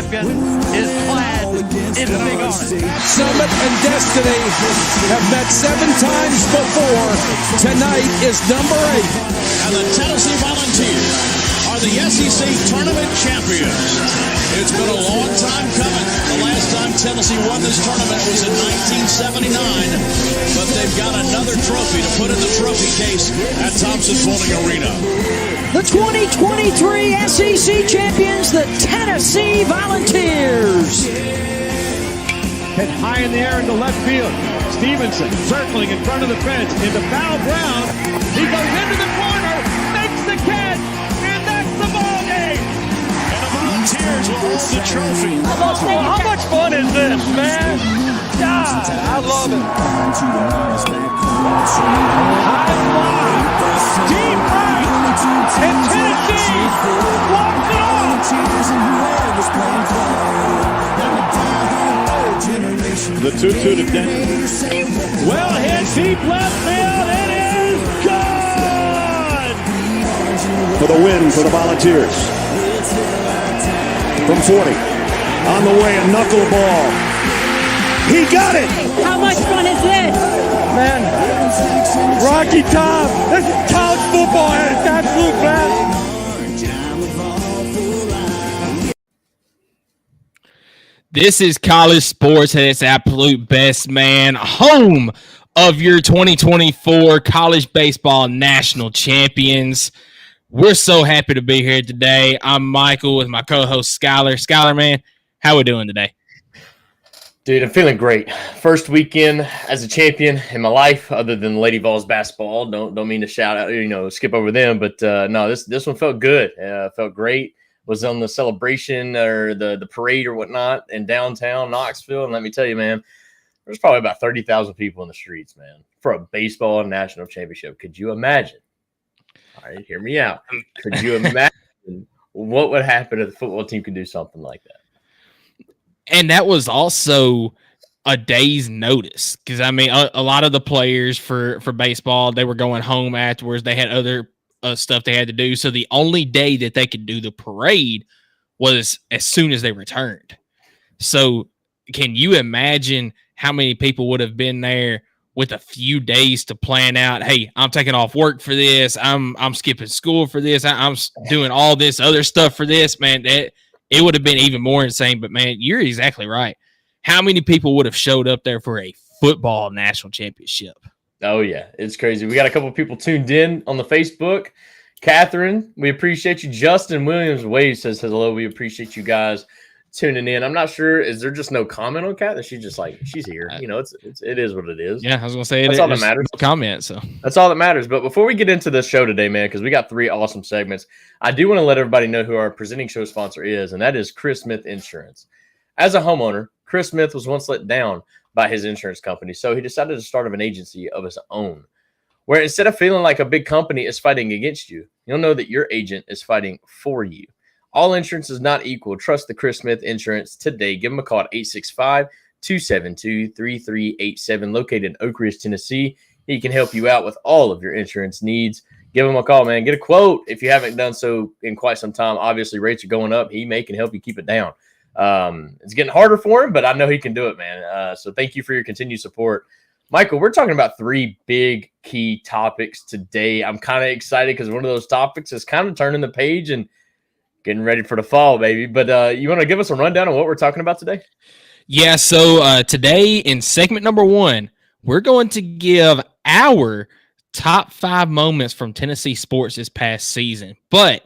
champion is clad in big orange. Summit and Destiny have met 7 times before. Tonight is number 8. And the Tennessee Volunteers are the SEC Tournament champions. It's been a long time coming. The last time Tennessee won this tournament was in 1979, but they've got another trophy to put in the trophy case at Thompson Bowling Arena. The 2023 SEC champions, the Tennessee Volunteers. Hit high in the air into left field. Stevenson circling in front of the fence into foul ground. He goes into the corner, makes the catch, and that's the ball game. And the Volunteers will hold the trophy. How much fun is this, man? God, I love it. High fly, deep right, and Tennessee walks it off. The 2-2 to Denton. Well hit deep left field. It is gone. For the win for the Volunteers. From 40. On the way, a knuckleball. He got it. How much fun is this? Man, Rocky Top. This is college football at its absolute best. This is college sports at its absolute best, man. Home of your 2024 college baseball national champions. We're so happy to be here today. I'm Michael with my co-host Skylar. Skylar, man, how we doing today? Dude, I'm feeling great. First weekend as a champion in my life, other than Lady Vols basketball. Don't mean to shout out, skip over them, but no, this one felt good. Felt great. Was on the celebration or the parade or whatnot in downtown Knoxville, and let me tell you, man, there's probably about 30,000 people in the streets, man, for a baseball national championship. Could you imagine? All right, hear me out. Could you imagine what would happen if the football team could do something like that? And that was also a day's notice because, I mean, a lot of the players for baseball, they were going home afterwards. They had other stuff they had to do. So the only day that they could do the parade was as soon as they returned. So can you imagine how many people would have been there with a few days to plan out? Hey, I'm taking off work for this. I'm skipping school for this. I'm doing all this other stuff for this, man. It would have been even more insane. But man, you're exactly right. How many people would have showed up there for a football national championship? Oh, yeah. It's crazy. We got a couple of people tuned in on the Facebook. Catherine, we appreciate you. Justin Williams Wade says hello. We appreciate you guys tuning in. I'm not sure. Is there just no comment on Catherine? She's just like, she's here. It is what it is. Yeah, I was going to say that's all that matters. No comment, so. That's all that matters. But before we get into the show today, man, because we got 3 awesome segments, I do want to let everybody know who our presenting show sponsor is, and that is Chris Smith Insurance. As a homeowner, Chris Smith was once let down by his insurance company, so he decided to start up an agency of his own, where instead of feeling like a big company is fighting against you, you'll know that your agent is fighting for you. All insurance is not equal. Trust the Chris Smith Insurance today. Give him a call at 865-272-3387, located in Oak Ridge, Tennessee. He can help you out with all of your insurance needs. Give him a call, man. Get a quote if you haven't done so in quite some time. Obviously, rates are going up. He can help you keep it down. It's getting harder for him, but I know he can do it, man. So thank you for your continued support. Michael, we're talking about 3 big key topics today. I'm kind of excited because one of those topics is kind of turning the page and getting ready for the fall, baby. But you want to give us a rundown on what we're talking about today? Yeah, so today in segment number 1, we're going to give our top 5 moments from Tennessee sports this past season. But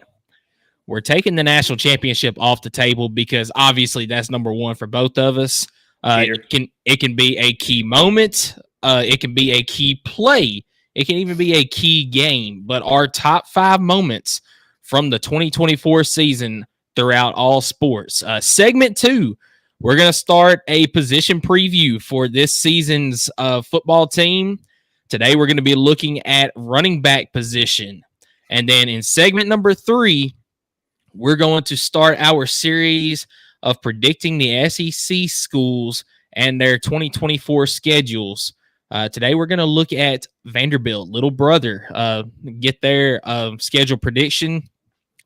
we're taking the national championship off the table because obviously that's number 1 for both of us. It can be a key moment. It can be a key play. It can even be a key game. But our top 5 moments from the 2024 season throughout all sports. Segment 2, we're going to start a position preview for this season's football team. Today we're going to be looking at running back position. And then in segment number 3, we're going to start our series of predicting the SEC schools and their 2024 schedules. Today, we're going to look at Vanderbilt, little brother, get their schedule prediction.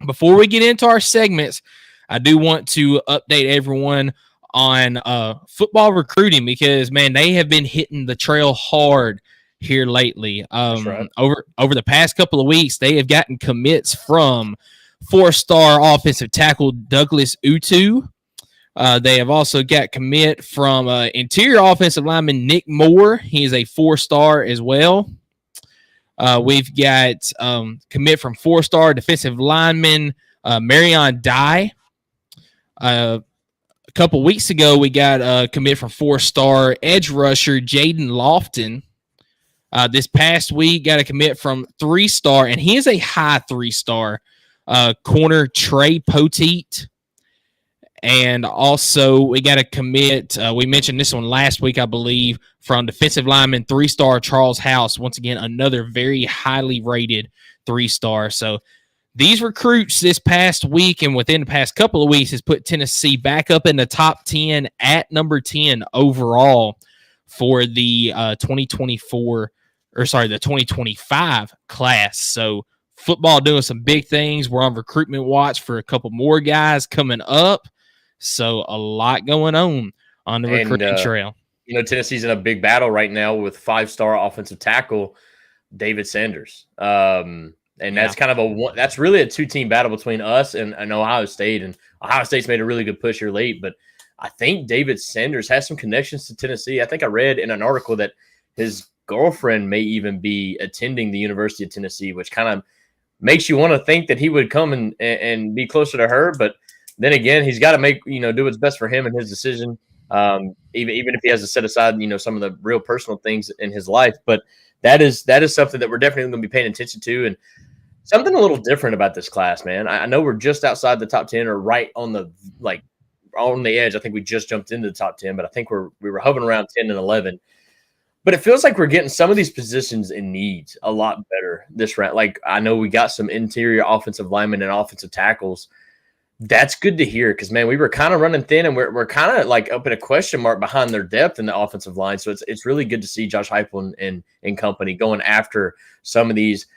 Before we get into our segments, I do want to update everyone on football recruiting because, man, they have been hitting the trail hard here lately. Right. Over the past couple of weeks, they have gotten commits from 4-star offensive tackle Douglas Utu. They have also got commit from interior offensive lineman Nick Moore. He is a 4-star as well. We've got commit from 4-star defensive lineman Marion Dye. A couple weeks ago, we got a commit from 4-star edge rusher Jaden Lofton. This past week, got a commit from 3-star, and he is a high 3-star corner Trey Poteet. And also, we got a commit. We mentioned this one last week, I believe, from defensive lineman 3-star Charles House. Once again, another very highly rated 3-star. So these recruits this past week and within the past couple of weeks has put Tennessee back up in the top 10 at number 10 overall for the 2025 class. So football doing some big things. We're on recruitment watch for a couple more guys coming up. So a lot going on the recruiting trail. Tennessee's in a big battle right now with 5-star offensive tackle David Sanders. That's kind of that's really a 2-team battle between us and Ohio State. And Ohio State's made a really good push here late, but I think David Sanders has some connections to Tennessee. I think I read in an article that his girlfriend may even be attending the University of Tennessee, which kind of makes you want to think that he would come and be closer to her. But then again, he's got to do what's best for him and his decision. Even if he has to set aside, some of the real personal things in his life. But that is something that we're definitely going to be paying attention to. And something a little different about this class, man. I know we're just outside the top 10 or right on the edge. I think we just jumped into the top 10, but I think we were hovering around 10 and 11. But it feels like we're getting some of these positions in needs a lot better this round. Like, I know we got some interior offensive linemen and offensive tackles. That's good to hear because, man, we were kind of running thin and we're kind of like up in a question mark behind their depth in the offensive line. So it's really good to see Josh Heupel and company going after some of these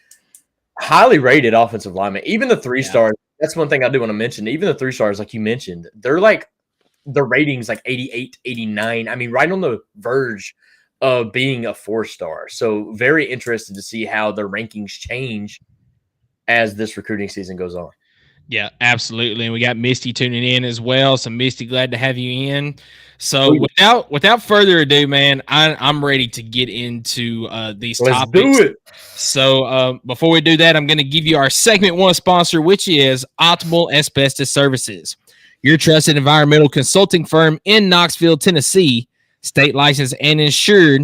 highly rated offensive linemen. Even the 3-stars, that's one thing I do want to mention. Even the 3-stars, like you mentioned, they're like the ratings like 88, 89. I mean, right on the verge of being a 4-star. So very interested to see how the rankings change as this recruiting season goes on. Yeah, absolutely. And we got Misty tuning in as well. So Misty, glad to have you in. So without further ado, man, I'm ready to get into these topics. Let's do it. So before we do that, I'm going to give you our segment 1 sponsor, which is Optimal Asbestos Services, your trusted environmental consulting firm in Knoxville, Tennessee, state licensed and insured.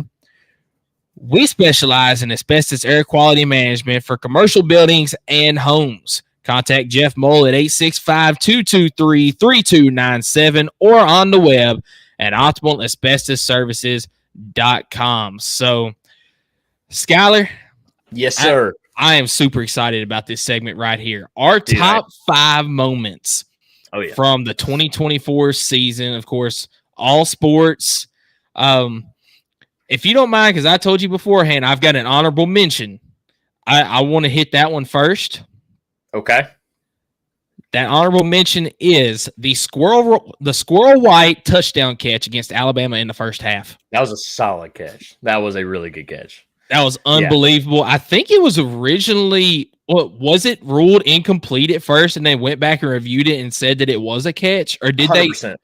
We specialize in asbestos air quality management for commercial buildings and homes. Contact Jeff Mole at 865-223-3297 or on the web at optimalasbestosservices.com. So, Skylar. Yes, sir. I am super excited about this segment right here. Our top 5 moments from the 2024 season, of course, all sports. If you don't mind, because I told you beforehand, I've got an honorable mention. I want to hit that one first. Okay. That honorable mention is the Squirrel White touchdown catch against Alabama in the first half. That was a solid catch. That was a really good catch. That was unbelievable. Yeah. I think it was originally, was it ruled incomplete at first and they went back and reviewed it and said that it was a catch? Or did 100%,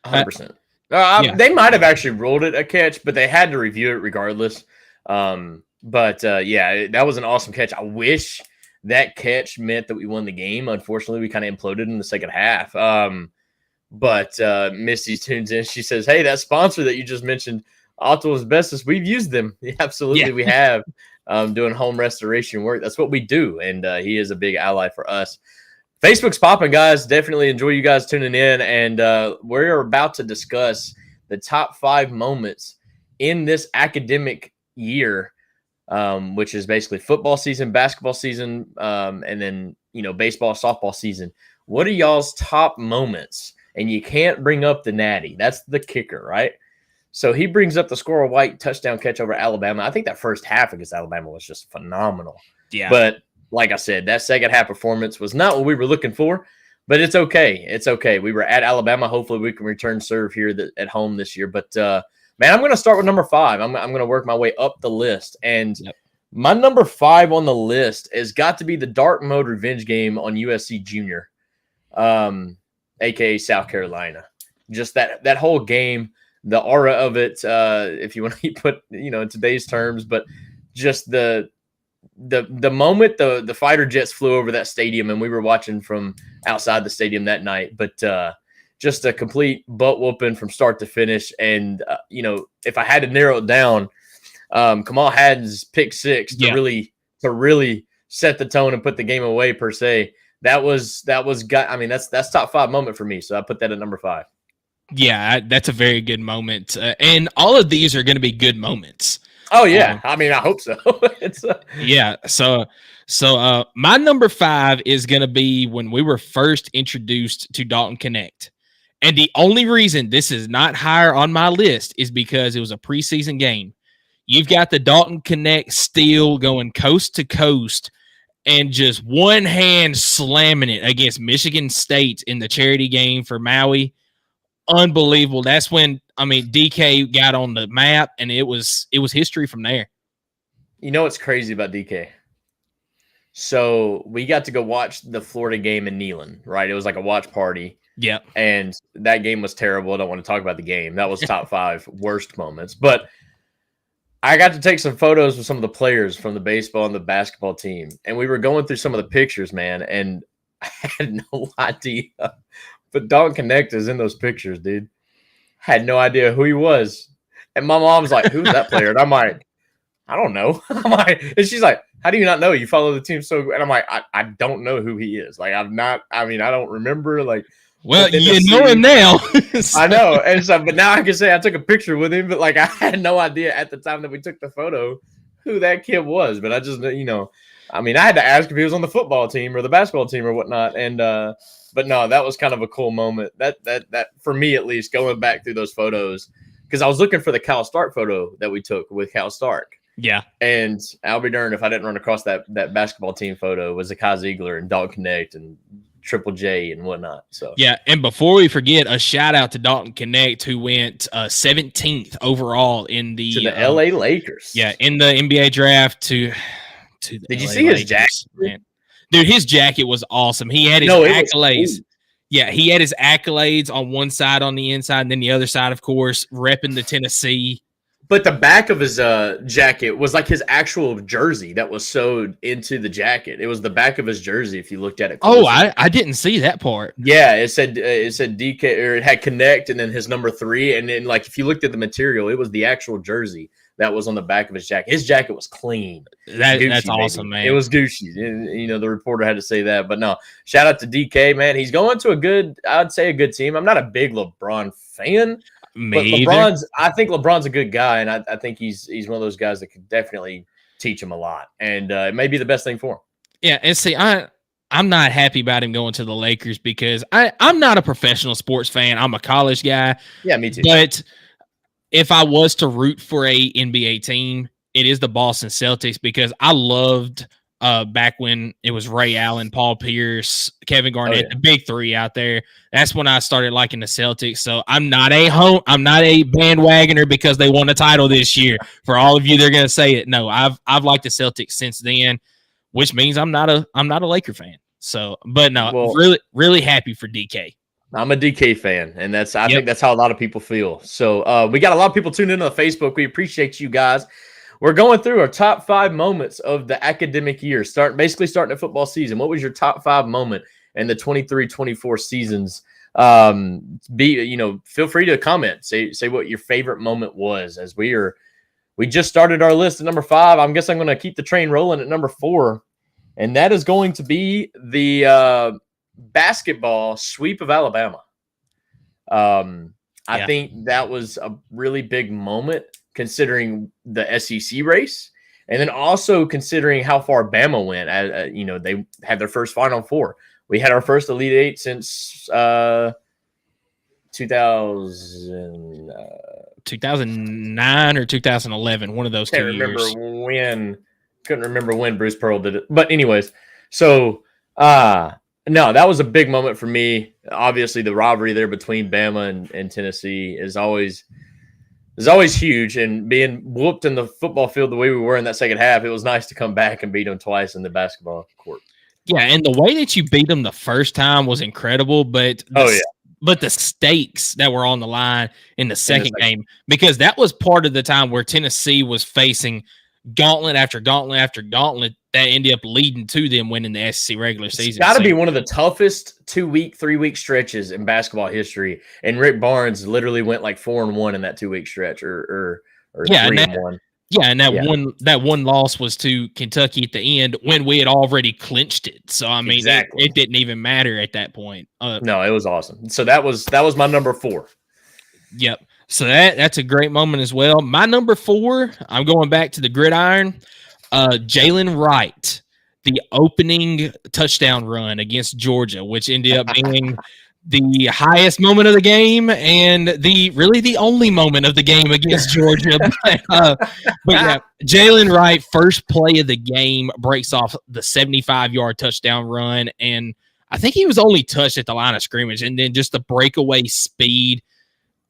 they? 100%. They might have actually ruled it a catch, but they had to review it regardless. That was an awesome catch. I wish that catch meant that we won the game. Unfortunately, we kind of imploded in the second half. Misty tunes in. She says, hey, that sponsor that you just mentioned, Optimal Asbestos, we've used them. Absolutely, we have. Doing home restoration work. That's what we do, and he is a big ally for us. Facebook's popping, guys. Definitely enjoy you guys tuning in, and we're about to discuss the top 5 moments in this academic year, which is basically football season, basketball season, and then baseball, softball season. What are y'all's top moments? And you can't bring up the natty. That's the kicker, right? So he brings up the Squirrel White touchdown catch over Alabama. I think that first half against Alabama was just phenomenal. Yeah. But like I said, that second half performance was not what we were looking for. but it's okay. It's okay. We were at Alabama. Hopefully we can return serve here at home this year. But man, I'm going to start with number 5. I'm going to work my way up the list. And my number 5 on the list has got to be the dark mode revenge game on USC Junior, aka South Carolina. Just that whole game, the aura of it, if you want to put in today's terms, but just the moment the fighter jets flew over that stadium, and we were watching from outside the stadium that night, but just a complete butt whooping from start to finish. And if I had to narrow it down, Kamal Haddon's pick 6 to really set the tone and put the game away per se. That's top 5 moment for me. So I put that at number 5. Yeah, that's a very good moment. And all of these are going to be good moments. Oh yeah. I hope so. Yeah. So my number 5 is going to be when we were first introduced to Dalton Connect. And the only reason this is not higher on my list is because it was a preseason game. You've got the Dalton Connect steel going coast to coast and just one hand slamming it against Michigan State in the charity game for Maui. Unbelievable. That's when, DK got on the map, and it was history from there. You know what's crazy about DK? So we got to go watch the Florida game in Neyland, right? It was like a watch party. Yep. And that game was terrible. I don't want to talk about the game. That was top 5 worst moments. But I got to take some photos with some of the players from the baseball and the basketball team. And we were going through some of the pictures, man, and I had no idea. But Dalton Connect is in those pictures, dude. Had no idea who he was. And my mom's like, who's that player? And I'm like, I don't know. And she's like, how do you not know? You follow the team so good. And I'm like, I don't know who he is. Like, I don't remember. Like, well, you know him now. I know. And so, but now I can say I took a picture with him, but like, I had no idea at the time that we took the photo who that kid was. But I just, I had to ask if he was on the football team or the basketball team or whatnot. And, but no, that was kind of a cool moment. That for me at least, going back through those photos, because I was looking for the Cal Stark photo that we took with Cal Stark. Yeah, and I'll be darned if I didn't run across that basketball team photo. It was Zakai Ziegler and Dalton Connect and Triple J and whatnot. So yeah, and before we forget, a shout out to Dalton Connect, who went 17th overall in the LA Lakers. Yeah, in the NBA draft to the Did you LA see Lakers, his jacket? man. Dude, his jacket was awesome. He had his accolades. Yeah, he had his accolades on one side on the inside, and then the other side, of course, repping the Tennessee. But the back of his jacket was like his actual jersey that was sewed into the jacket. It was the back of his jersey if you looked at it closely. Oh, I didn't see that part. Yeah, it said DK, or it had Connect and then his number 3. And then like if you looked at the material, it was the actual jersey that was on the back of his jacket. His jacket was clean. That's awesome, man. It was Gucci. The reporter had to say that. But no, shout out to DK, man. He's going to a good team. I'm not a big LeBron fan. But I think LeBron's a good guy, and I think he's one of those guys that could definitely teach him a lot, and it may be the best thing for him. Yeah, and see, I'm not happy about him going to the Lakers because I'm not a professional sports fan. I'm a college guy. Yeah, me too. But if I was to root for a NBA team, it is the Boston Celtics because I loved back when it was Ray Allen, Paul Pierce, Kevin Garnett, the big 3 out there. That's when I started liking the Celtics. So I'm not a bandwagoner because they won a title this year. For all of you, they're going to say it. No, I've liked the Celtics since then, which means I'm not a Laker fan. So, but no, really happy for DK. I'm a DK fan, and I think that's how a lot of people feel. So we got a lot of people tuned in on Facebook. We appreciate you guys. We're going through our top 5 moments of the academic year, starting the football season. What was your top 5 moment in the 23-24 seasons? Feel free to comment. Say what your favorite moment was. As we just started our list at number 5. I guess I'm going to keep the train rolling at number 4, and that is going to be the basketball sweep of Alabama. I think that was a really big moment, considering the SEC race, and then also considering how far Bama went. They had their first Final Four. We had our first Elite Eight since 2009 or 2011, one of those 2 years. Couldn't remember when Bruce Pearl did it. But anyways, so No, that was a big moment for me. Obviously, the rivalry there between Bama and Tennessee is always huge. And being whooped in the football field the way we were in that second half, it was nice to come back and beat them twice in the basketball court. Yeah, and the way that you beat them the first time was incredible, but the stakes that were on the line in the second game, because that was part of the time where Tennessee was facing gauntlet after gauntlet after gauntlet that ended up leading to them winning the SEC regular season. It's got to be one of the toughest 2-week, 3-week stretches in basketball history. And Rick Barnes literally went like 4-1 in that 2-week stretch, or 3-1. Yeah, and that one loss was to Kentucky at the end when we had already clinched it. So I mean, it didn't even matter at that point. No, it was awesome. So that was my number 4. Yep. So that's a great moment as well. My number 4, I'm going back to the gridiron. Jalen Wright, the opening touchdown run against Georgia, which ended up being the highest moment of the game and the only moment of the game against Georgia. But yeah, Jalen Wright, first play of the game, breaks off the 75-yard touchdown run. And I think he was only touched at the line of scrimmage. And then just the breakaway speed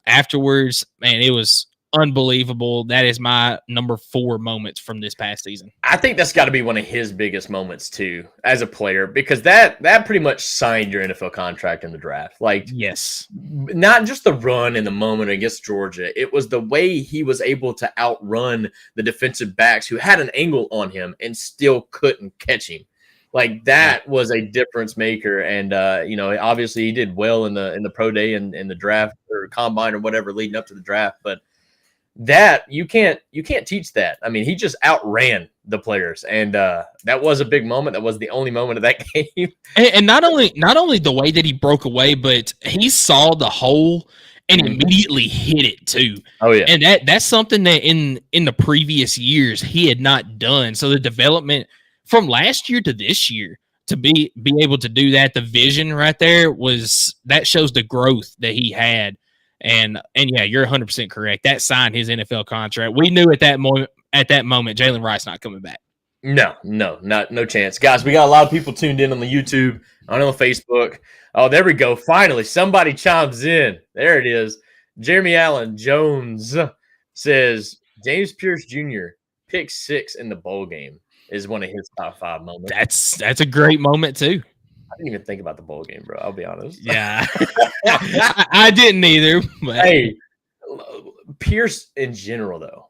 afterwards, man, it was unbelievable. That is my number 4 moments from this past season. I think that's got to be one of his biggest moments too, as a player, because that pretty much signed your NFL contract in the draft. Like, yes, not just the run in the moment against Georgia, it was the way he was able to outrun the defensive backs who had an angle on him and still couldn't catch him. Like, that was a difference maker. And obviously he did well in the pro day and in the draft or combine or whatever leading up to the draft, but that you can't teach that. I mean, he just outran the players, and that was a big moment. That was the only moment of that game. And not only the way that he broke away, but he saw the hole and immediately hit it too. Oh yeah, and that's something that in the previous years he had not done. So the development from last year to this year to be able to do that, the vision right there that shows the growth that he had. And yeah, you're 100% correct. That signed his NFL contract. We knew at that moment, Jalen Wright's not coming back. No chance. Guys, we got a lot of people tuned in on the YouTube, on the Facebook. Oh, there we go. Finally, somebody chimes in. There it is. Jeremy Allen Jones says James Pierce Jr. pick 6 in the bowl game is one of his top 5 moments. That's a great moment too. I didn't even think about the bowl game, bro. I'll be honest. Yeah. I didn't either. But. Hey, Pierce in general, though,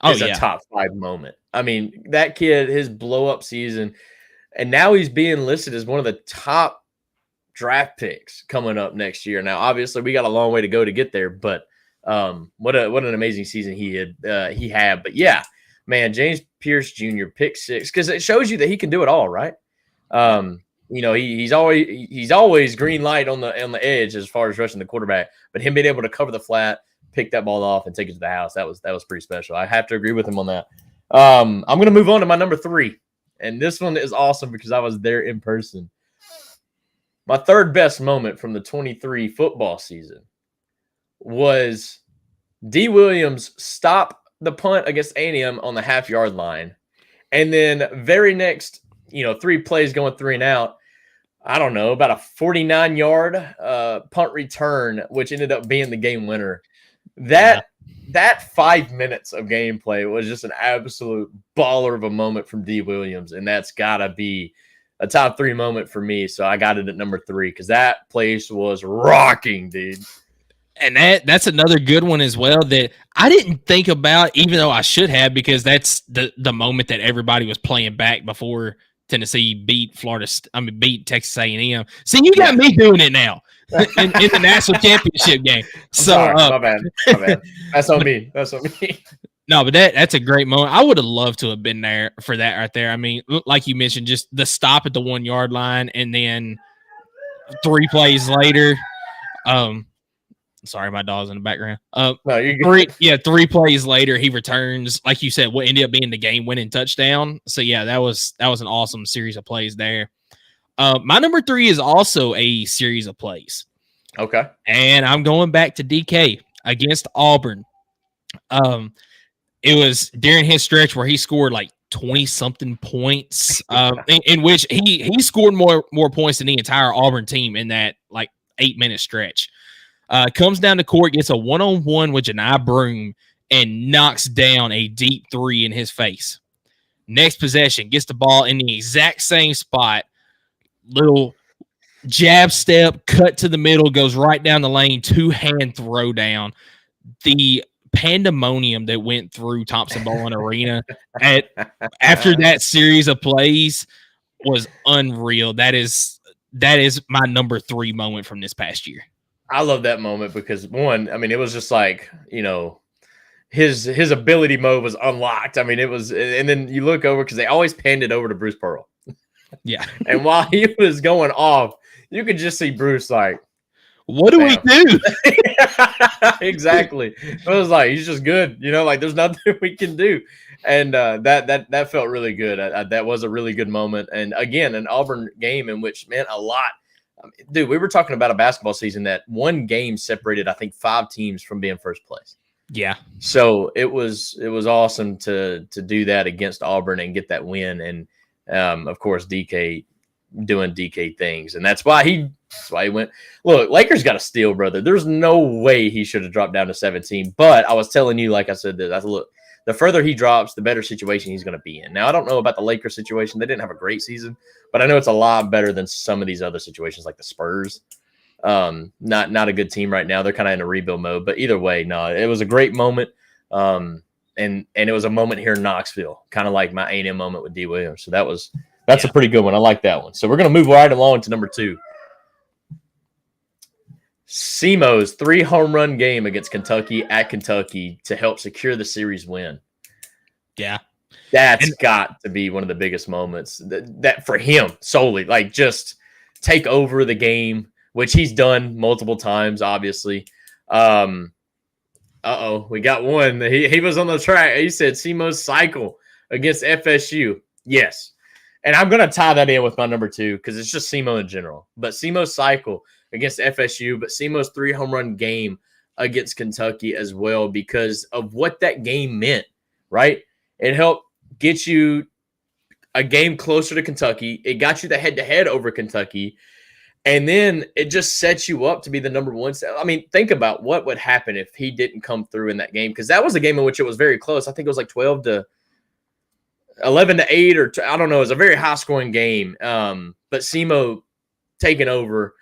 is a top 5 moment. I mean, that kid, his blow-up season, and now he's being listed as one of the top draft picks coming up next year. Now, obviously, we got a long way to go to get there, but what an amazing season he had. But, yeah, man, James Pierce Jr., pick 6, because it shows you that he can do it all, right? He's always green light on the edge as far as rushing the quarterback, but him being able to cover the flat, pick that ball off, and take it to the house, that was pretty special. I have to agree with him on that. I'm going to move on to my number 3, and this one is awesome because I was there in person. My third best moment from the 23 football season was D. Williams stop the punt against A&M on the half-yard line, and then very next, 3 plays going 3 and out, I don't know, about a 49-yard punt return, which ended up being the game winner. That 5 minutes of gameplay was just an absolute baller of a moment from D. Williams, and that's got to be a top 3 moment for me. So I got it at number 3 because that place was rocking, dude. And that's another good one as well that I didn't think about, even though I should have, because that's the moment that everybody was playing back before Tennessee beat Texas A&M. See, you got me doing it now in the national championship game. Sorry, my bad. That's on me. No, but that's a great moment. I would have loved to have been there for that right there. I mean, like you mentioned, just the stop at the 1-yard line, and then 3 plays later. Sorry, my dog's in the background. No, you're good. 3 plays later, he returns, like you said, what ended up being the game-winning touchdown. So yeah, that was an awesome series of plays there. My number 3 is also a series of plays. Okay, and I'm going back to DK against Auburn. It was during his stretch where he scored like 20-something points, in which he scored more points than the entire Auburn team in that like 8-minute stretch. Comes down to court, gets a one-on-one with Janai Broom, and knocks down a deep three in his face. Next possession, gets the ball in the exact same spot. Little jab step, cut to the middle, goes right down the lane, 2-hand throw down. The pandemonium that went through Thompson-Boling Arena after that series of plays was unreal. That is my number 3 moment from this past year. I love that moment because, one, I mean, it was just like, you know, his ability mode was unlocked. I mean, it was, and then you look over because they always panned it over to Bruce Pearl. Yeah. And while he was going off, you could just see Bruce like, what do we do? Exactly. It was like, he's just good. You know, like there's nothing we can do. And that felt really good. That was a really good moment. And again, an Auburn game in which, man, a lot. Dude, we were talking about a basketball season that one game separated, I think, 5 teams from being first place. Yeah. So it was awesome to do that against Auburn and get that win. And of course, DK doing DK things. And that's why he went. Look, Lakers got a steal, brother. There's no way he should have dropped down to 17. But I was telling you, like I said, that look, the further he drops, the better situation he's going to be in. Now, I don't know about the Lakers situation. They didn't have a great season, but I know it's a lot better than some of these other situations like the Spurs. Not a good team right now. They're kind of in a rebuild mode, but either way, no, it was a great moment. And it was a moment here in Knoxville, kind of like my A&M moment with D. Williams. So that's a pretty good one. I like that one. So we're going to move right along to number 2. SEMO's 3-home run game against Kentucky at Kentucky to help secure the series win. Yeah. That's got to be one of the biggest moments that for him solely, like just take over the game, which he's done multiple times, obviously. We got one. He was on the track. He said SEMO's cycle against FSU. Yes. And I'm going to tie that in with my number 2 because it's just SEMO in general. But SEMO's cycle against FSU, but SEMO's 3-home run game against Kentucky as well because of what that game meant, right? It helped get you a game closer to Kentucky. It got you the head-to-head over Kentucky. And then it just sets you up to be the number 1. I mean, think about what would happen if he didn't come through in that game because that was a game in which it was very close. I think it was like 11-8 or I don't know. It was a very high-scoring game. But SEMO taking over.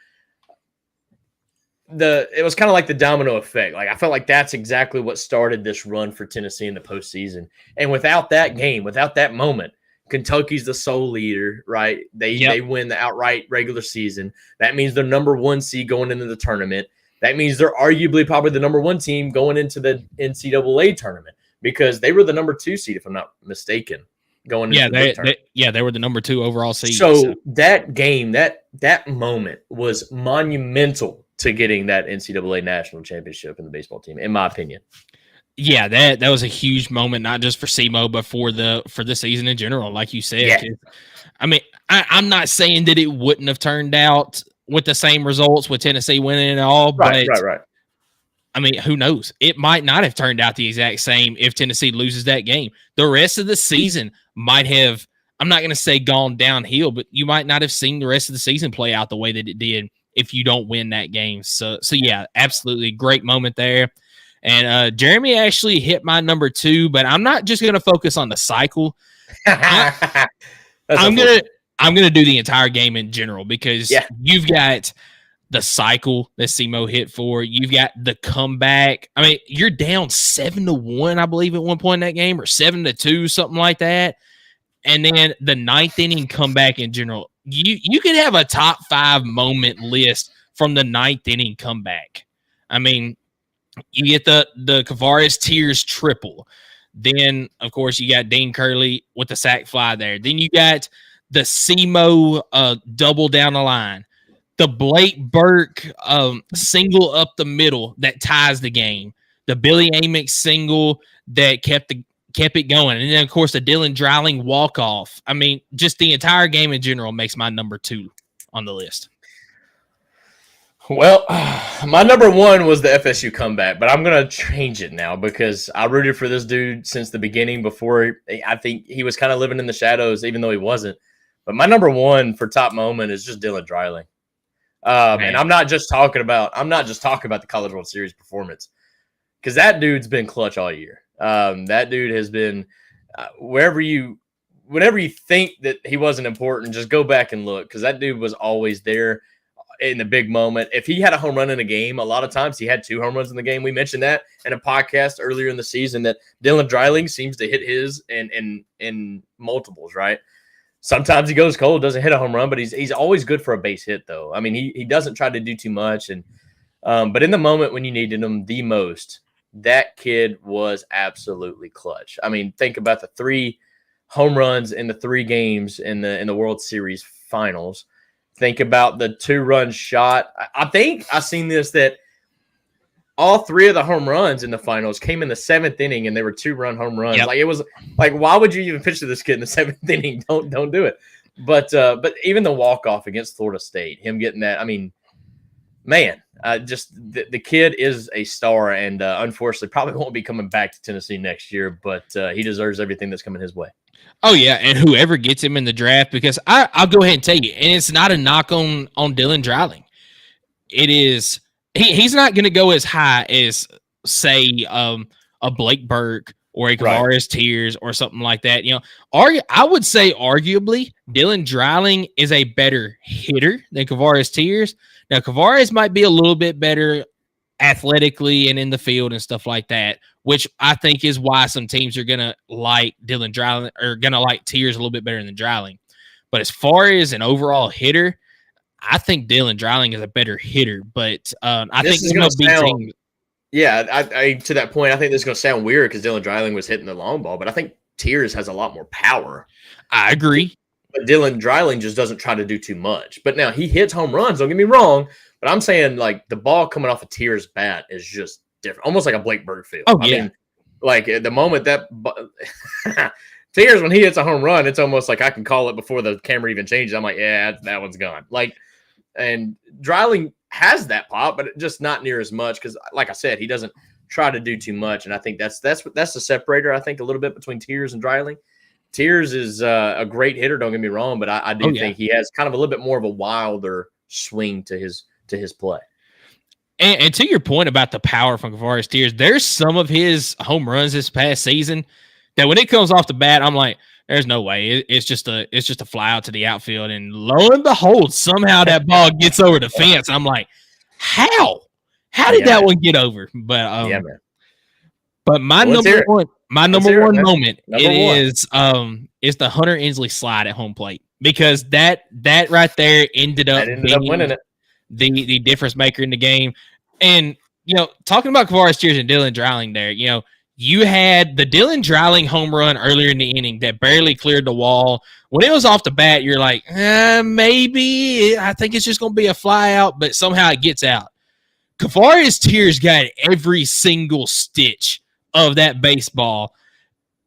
It was kind of like the domino effect. Like I felt like that's exactly what started this run for Tennessee in the postseason. And without that game, without that moment, Kentucky's the sole leader, right? They win the outright regular season. That means they're number 1 seed going into the tournament. That means they're arguably probably the number 1 team going into the NCAA tournament because they were the number 2 seed, if I'm not mistaken, going into the tournament. They were the number 2 overall seed. So that game, that moment was monumental to getting that NCAA national championship in the baseball team, in my opinion. Yeah, that was a huge moment, not just for SEMO, but for the season in general, like you said. Yeah. I mean, I'm not saying that it wouldn't have turned out with the same results with Tennessee winning and all, right. I mean, who knows? It might not have turned out the exact same if Tennessee loses that game. The rest of the season might have, I'm not going to say gone downhill, but you might not have seen the rest of the season play out the way that it did if you don't win that game. So yeah, absolutely great moment there. And Jeremy actually hit my number 2, but I'm not just going to focus on the cycle. I'm gonna do the entire game in general because you've got the cycle that SEMO hit for. You've got the comeback. I mean, you're down 7-1, I believe, at one point in that game, or 7-2, something like that. And then the 9th inning comeback in general. You could have a top 5 moment list from the 9th inning comeback. I mean, you get the Kavares Tears triple. Then, of course, you got Dean Curley with the sac fly there. Then you got the SEMO double down the line. The Blake Burke single up the middle that ties the game. The Billy Amick single that kept it going. And then, of course, the Dylan Dreiling walk-off. I mean, just the entire game in general makes my number 2 on the list. Well, my number one was the FSU comeback, but I'm going to change it now because I rooted for this dude since the beginning before. I think he was kind of living in the shadows, even though he wasn't. But my number one for top moment is just Dylan Dreiling. And I'm not just talking about the College World Series performance, because that dude's been clutch all year. That dude has been whenever you think that he wasn't important, just go back and look, because that dude was always there in the big moment. If he had a home run in a game, a lot of times he had 2 home runs in the game. We mentioned that in a podcast earlier in the season, that Dylan Dreiling seems to hit his in multiples, right? Sometimes he goes cold, doesn't hit a home run, but he's always good for a base hit, though. I mean, he doesn't try to do too much, and but in the moment when you needed him the most, that kid was absolutely clutch. I mean, think about the 3 home runs in the 3 games in the World Series finals. Think about the 2-run shot. I think I've seen this, that all 3 of the home runs in the finals came in the 7th inning, and they were 2-run home runs. Yep. Like, it was like, why would you even pitch to this kid in the 7th inning? Don't do it. But even the walk-off against Florida State, him getting that, I mean, man, just the kid is a star, and unfortunately probably won't be coming back to Tennessee next year, but he deserves everything that's coming his way. Oh, yeah, and whoever gets him in the draft, because I'll go ahead and tell you, and it's not a knock on Dylan Dreiling. It is he's not going to go as high as, say, a Blake Burke or a Kavares Tears or something like that. You know, I would say arguably Dylan Dreiling is a better hitter than Kavares Tears. Now, Kavares might be a little bit better athletically and in the field and stuff like that, which I think is why some teams are going to like Dylan Dreiling, or going to like Tears a little bit better than Dreiling. But as far as an overall hitter, I think Dylan Dreiling is a better hitter. But I think MLB teams. Yeah, I to that point, I think this is going to sound weird because Dylan Dreiling was hitting the long ball, but I think Tears has a lot more power. I agree. But Dylan Dreiling just doesn't try to do too much. But now he hits home runs, don't get me wrong, but I'm saying, like, the ball coming off of Tears' bat is just different, almost like a Blake Burke feel. Oh, I yeah. mean, like, at the moment that Tears, when he hits a home run, it's almost like I can call it before the camera even changes. I'm like, yeah, that one's gone. Like, and Dreiling has that pop, but just not near as much because, like I said, he doesn't try to do too much, and I think that's the separator, I think, a little bit between Tears and Dreiling. Tears is a great hitter, don't get me wrong, but I do think he has kind of a little bit more of a wilder swing to his play. And to your point about the power from Kavares Tears, there's some of his home runs this past season that when it comes off the bat, I'm like, there's no way. It's just a fly out to the outfield, and lo and behold, somehow that ball gets over the fence. I'm like, how? How did that one get over? But yeah, man. But my number one moment is the Hunter Inslee slide at home plate, because that right there ended up winning it, the difference maker in the game. And you know, talking about Kavares Tears and Dylan Dreiling there, you know, you had the Dylan Dreiling home run earlier in the inning that barely cleared the wall. When it was off the bat, you're like, maybe I think it's just going to be a fly out, but somehow it gets out. Kavares Tears got every single stitch of that baseball,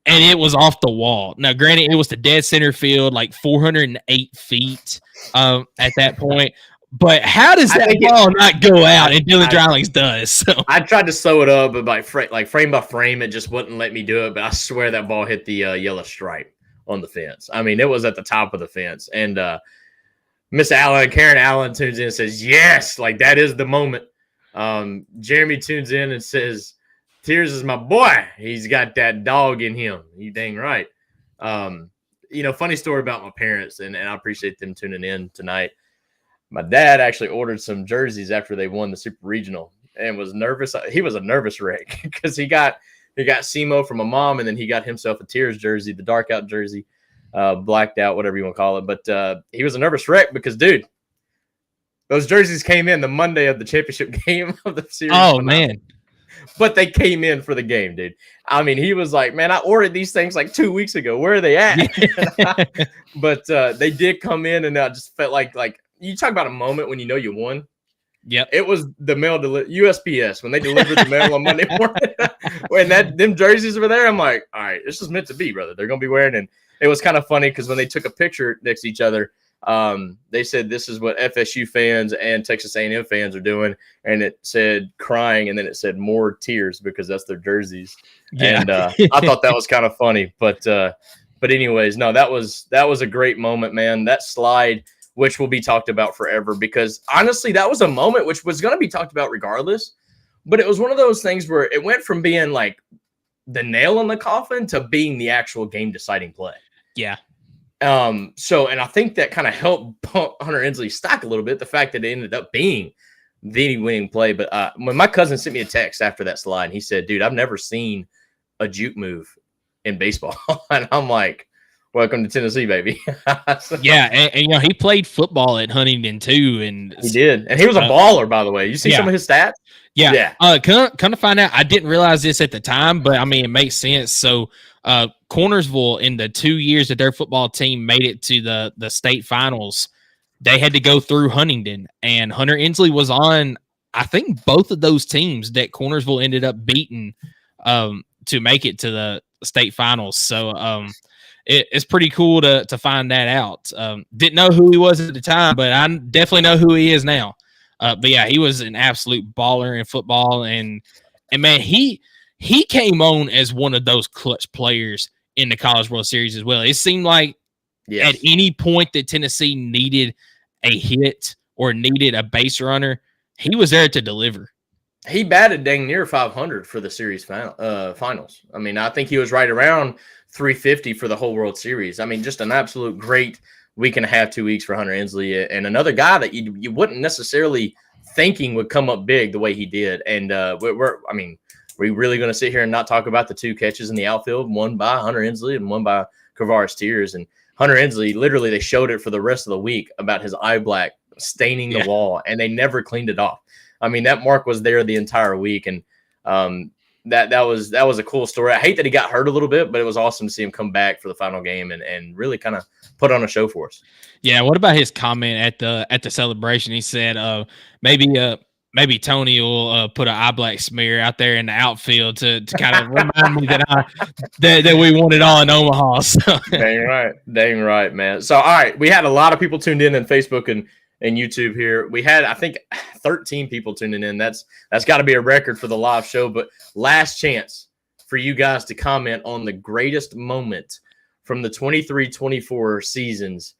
and it was off the wall. Now, granted, it was the dead center field, like 408 feet at that point. But how does that ball not go out? And Dylan Dreiling's does. So I tried to sew it up, but frame by frame, it just wouldn't let me do it. But I swear that ball hit the yellow stripe on the fence. I mean, it was at the top of the fence. And Karen Allen tunes in and says, yes, like that is the moment. Jeremy tunes in and says, Tears is my boy. He's got that dog in him. You dang right. You know, funny story about my parents, and I appreciate them tuning in tonight. My dad actually ordered some jerseys after they won the Super Regional and was nervous. He was a nervous wreck because he got SEMO from a mom, and then he got himself a Tears jersey, the dark out jersey, blacked out, whatever you want to call it. But he was a nervous wreck because, dude, those jerseys came in the Monday of the championship game of the series. Oh, man. But they came in for the game, dude. I mean, he was like, man, I ordered these things like 2 weeks ago. Where are they at? But they did come in, and I just felt like you talk about a moment when you know you won. Yep. It was the mail USPS when they delivered the mail on Monday morning. When them jerseys were there, I'm like, all right, this is meant to be, brother. They're going to be wearing. And it was kind of funny because when they took a picture next to each other, They said this is what FSU fans and Texas A&M fans are doing, and it said crying, and then it said more tears because that's their jerseys. Yeah. And I thought that was kind of funny, but anyways, no, that was a great moment, man. That slide, which will be talked about forever, because honestly, that was a moment which was going to be talked about regardless. But it was one of those things where it went from being like the nail in the coffin to being the actual game deciding play. Yeah. So, and I think that kind of helped pump Hunter Ensley's stock a little bit, the fact that it ended up being the winning play. But when my cousin sent me a text after that slide, and he said, dude, I've never seen a juke move in baseball. And I'm like, welcome to Tennessee, baby. So, yeah, and he played football at Huntington too, and he did, and he was a baller, by the way. You see some of his stats? Yeah. Come to find out, I didn't realize this at the time, but I mean, it makes sense. So, Cornersville, in the 2 years that their football team made it to the state finals, they had to go through Huntington, and Hunter Ensley was on, I think, both of those teams that Cornersville ended up beating to make it to the state finals. So, it's pretty cool to find that out. Didn't know who he was at the time, but I definitely know who he is now. But yeah, he was an absolute baller in football, and man, he came on as one of those clutch players in the College World Series as well. It seemed like at any point that Tennessee needed a hit or needed a base runner, he was there to deliver. He batted dang near 500 for the series finals. I mean, I think he was right around 350 for the whole World Series. I mean, just an absolute great week and a half, 2 weeks for Hunter Ensley, and another guy that you wouldn't necessarily thinking would come up big the way he did. And we're really going to sit here and not talk about the two catches in the outfield, one by Hunter Ensley and one by Kavaris Tears. And Hunter Ensley, literally, they showed it for the rest of the week about his eye black staining the wall, and they never cleaned it off. I mean, that mark was there the entire week, and that was a cool story. I hate that he got hurt a little bit, but it was awesome to see him come back for the final game and really kind of put on a show for us. Yeah. What about his comment at the celebration? He said, maybe Tony will put an eye black smear out there in the outfield to kind of remind me that we won it all in Omaha. So. Dang right, man. So, all right, we had a lot of people tuned in on Facebook and YouTube here. We had, I think, 13 people tuning in. That's got to be a record for the live show. But last chance for you guys to comment on the greatest moment from the 23-24 seasons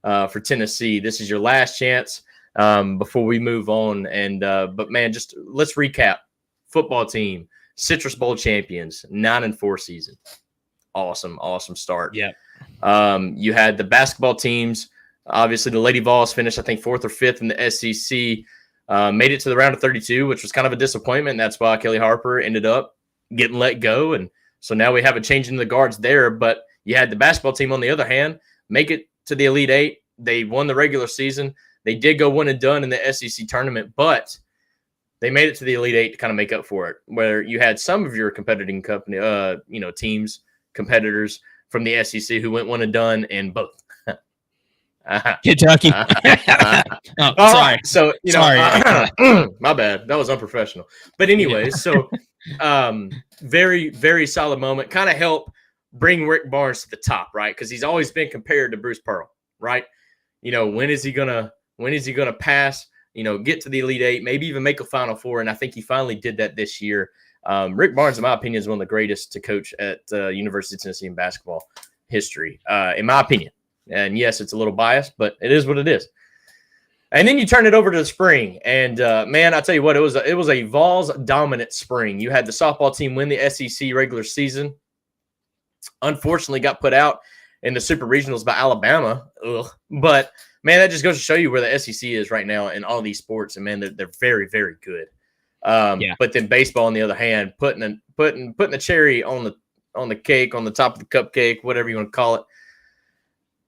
for Tennessee. This is your last chance before we move on. And but man, just let's recap. Football team, Citrus Bowl champions, 9-4 season. Awesome start. Yeah. You had the basketball teams. Obviously, the Lady Vols finished, I think, 4th or 5th in the SEC. Made it to the round of 32, which was kind of a disappointment. That's why Kelly Harper ended up getting let go. And so now we have a change in the guards there. But you had the basketball team, on the other hand, make it to the Elite Eight. They won the regular season. They did go one and done in the SEC tournament, but they made it to the Elite Eight to kind of make up for it, where you had some of your competing teams, competitors from the SEC who went one and done in both. Kentucky. Sorry. Right. So, my bad. That was unprofessional. But anyways, so very, very solid moment. Kind of help bring Rick Barnes to the top, right? Because he's always been compared to Bruce Pearl, right? When is he gonna pass? Get to the Elite Eight, maybe even make a Final Four. And I think he finally did that this year. Rick Barnes, in my opinion, is one of the greatest to coach at University of Tennessee in basketball history, in my opinion. And yes, it's a little biased, but it is what it is. And then you turn it over to the spring, and man, I tell you what, it was a Vols dominant spring. You had the softball team win the SEC regular season. Unfortunately, got put out in the Super Regionals by Alabama. Ugh. But man, that just goes to show you where the SEC is right now in all these sports, and man, they're very, very good. But then baseball, on the other hand, putting the cherry on the cake, on the top of the cupcake, whatever you want to call it.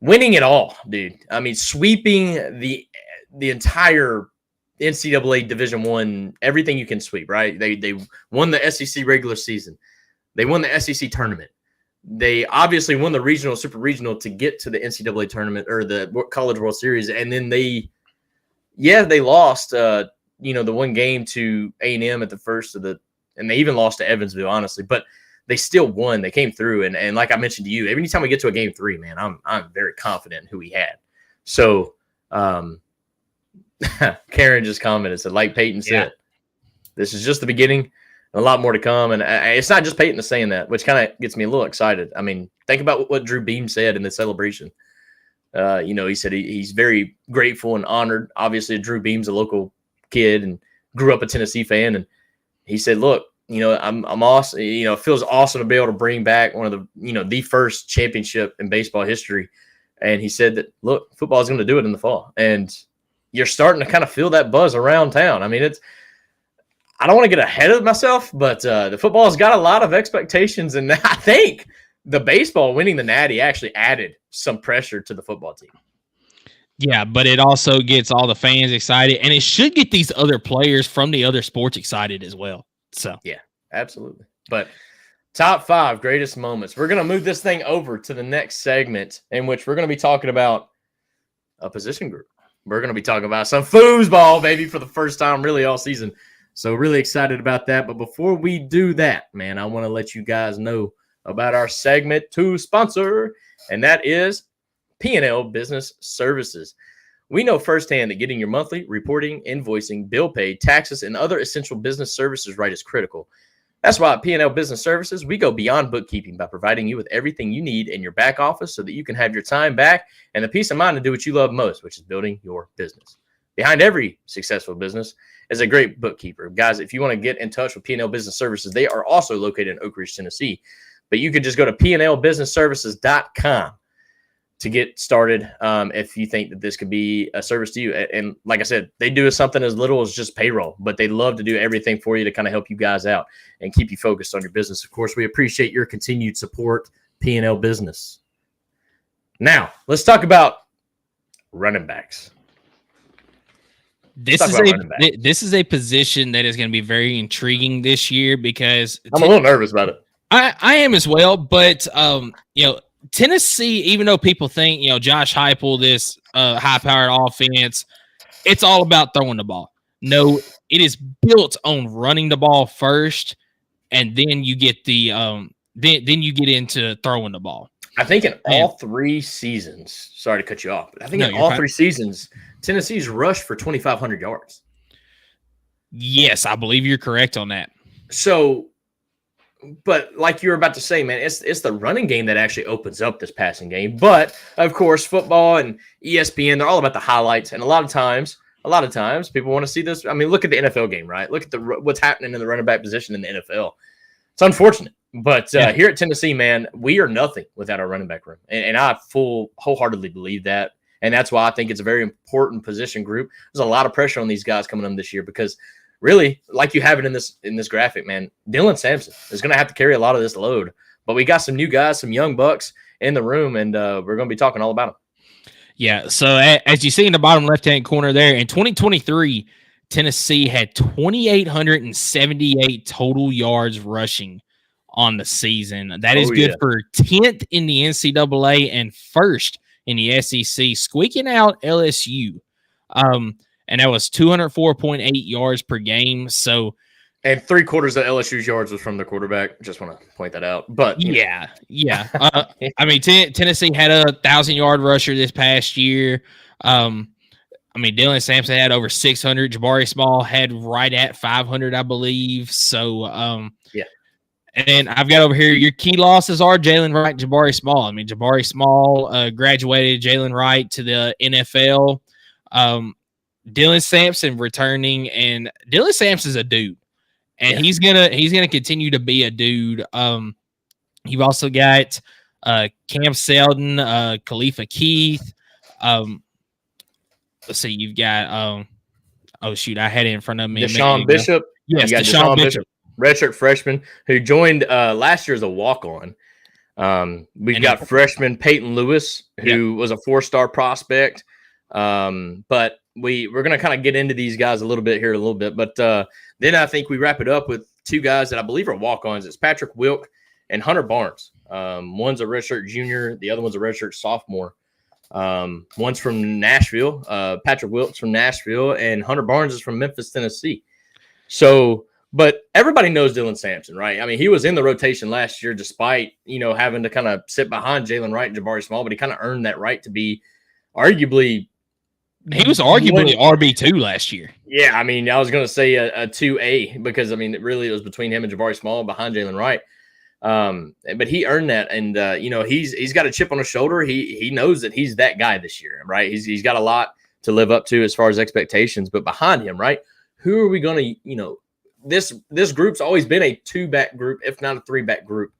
Winning it all, dude. I mean, sweeping the entire NCAA Division I, everything you can sweep, right? They won the SEC regular season. They won the SEC tournament. They obviously won the regional, super regional to get to the NCAA tournament or the College World Series. And then they lost, the one game to A&M at the first of and they even lost to Evansville, honestly. But they still won. They came through. And like I mentioned to you, every time we get to a game 3, man, I'm very confident in who we had. So Karen just commented, said, like Peyton said, this is just the beginning. A lot more to come. And it's not just Peyton that's saying that, which kind of gets me a little excited. I mean, think about what Drew Beam said in the celebration. He said he's very grateful and honored. Obviously, Drew Beam's a local kid and grew up a Tennessee fan. And he said, look, I'm awesome. It feels awesome to be able to bring back one of the, the first championship in baseball history. And he said that, look, football is going to do it in the fall. And you're starting to kind of feel that buzz around town. I mean, I don't want to get ahead of myself, but the football has got a lot of expectations. And I think the baseball winning the Natty actually added some pressure to the football team. Yeah, but it also gets all the fans excited, and it should get these other players from the other sports excited as well. So yeah, absolutely. But top 5 greatest moments. We're going to move this thing over to the next segment in which we're going to be talking about a position group. We're going to be talking about some foosball, baby, for the first time really all season. So really excited about that. But before we do that, man, I want to let you guys know about our segment 2 sponsor, and that is P&L Business Services. We know firsthand that getting your monthly reporting, invoicing, bill pay, taxes, and other essential business services right is critical. That's why at P&L Business Services, we go beyond bookkeeping by providing you with everything you need in your back office so that you can have your time back and the peace of mind to do what you love most, which is building your business. Behind every successful business is a great bookkeeper. Guys, if you want to get in touch with P&L Business Services, they are also located in Oak Ridge, Tennessee. But you could just go to pnlbusinessservices.com to get started if you think that this could be a service to you. And like I said, they do something as little as just payroll, but they love to do everything for you to kind of help you guys out and keep you focused on your business. Of course, we appreciate your continued support, P&L Business. Now, let's talk about running backs. This is a position that is going to be very intriguing this year because I'm a little nervous about it. I am as well, but Tennessee, even though people think Josh Heupel, this high-powered offense, it's all about throwing the ball. No, it is built on running the ball first, and then you get the then you get into throwing the ball. I think in all 3 seasons, sorry to cut you off, but I think in all 3 seasons, Tennessee's rushed for 2,500 yards. Yes, I believe you're correct on that. So, but like you were about to say, man, it's the running game that actually opens up this passing game. But of course, football and ESPN, they're all about the highlights. And a lot of times people want to see this. I mean, look at the NFL game, right? Look at what's happening in the running back position in the NFL. It's unfortunate. But here at Tennessee, man, we are nothing without our running back room. And I wholeheartedly believe that. And that's why I think it's a very important position group. There's a lot of pressure on these guys coming in this year because really, like you have it in this graphic, man, Dylan Sampson is going to have to carry a lot of this load. But we got some new guys, some young bucks in the room, and we're going to be talking all about them. Yeah, so as you see in the bottom left-hand corner there, in 2023, Tennessee had 2,878 total yards rushing on the season. That is good for 10th in the NCAA and first in the SEC, squeaking out LSU. And that was 204.8 yards per game. So, and 3/4 of LSU's yards was from the quarterback. Just want to point that out. But yeah. I mean, Tennessee had a 1,000-yard rusher this past year. I mean, Dylan Sampson had over 600. Jabari Small had right at 500, I believe. So, yeah. And I've got over here, your key losses are Jalen Wright, Jabari Small. I mean, Jabari Small graduated Jalen Wright to the NFL. Dylan Sampson returning, and Dylan Sampson's a dude, and he's gonna continue to be a dude. You've also got Cam Seldon, Khalifa Keith. Let's see, you've got I had it in front of me. Deshaun Bishop. Yes, you got Deshaun Bishop. Redshirt freshman who joined last year as a walk-on. We've got freshman Peyton Lewis, who was a 4-star prospect. But we're going to kind of get into these guys a little bit. But then I think we wrap it up with 2 guys that I believe are walk-ons. It's Patrick Wilk and Hunter Barnes. One's a redshirt junior. The other one's a redshirt sophomore. One's from Nashville. Patrick Wilk's from Nashville, and Hunter Barnes is from Memphis, Tennessee. So, but everybody knows Dylan Sampson, right? I mean, he was in the rotation last year despite, having to kind of sit behind Jalen Wright and Jabari Small, but he kind of earned that right to be arguably. He was arguably RB2 last year. Yeah, I mean, I was going to say a 2A because, I mean, it was between him and Jabari Small behind Jalen Wright. But he earned that, and he's got a chip on his shoulder. He knows that he's that guy this year, right? He's got a lot to live up to as far as expectations. But behind him, right? Who are we going to? This group's always been a 2-back group, if not a 3-back group.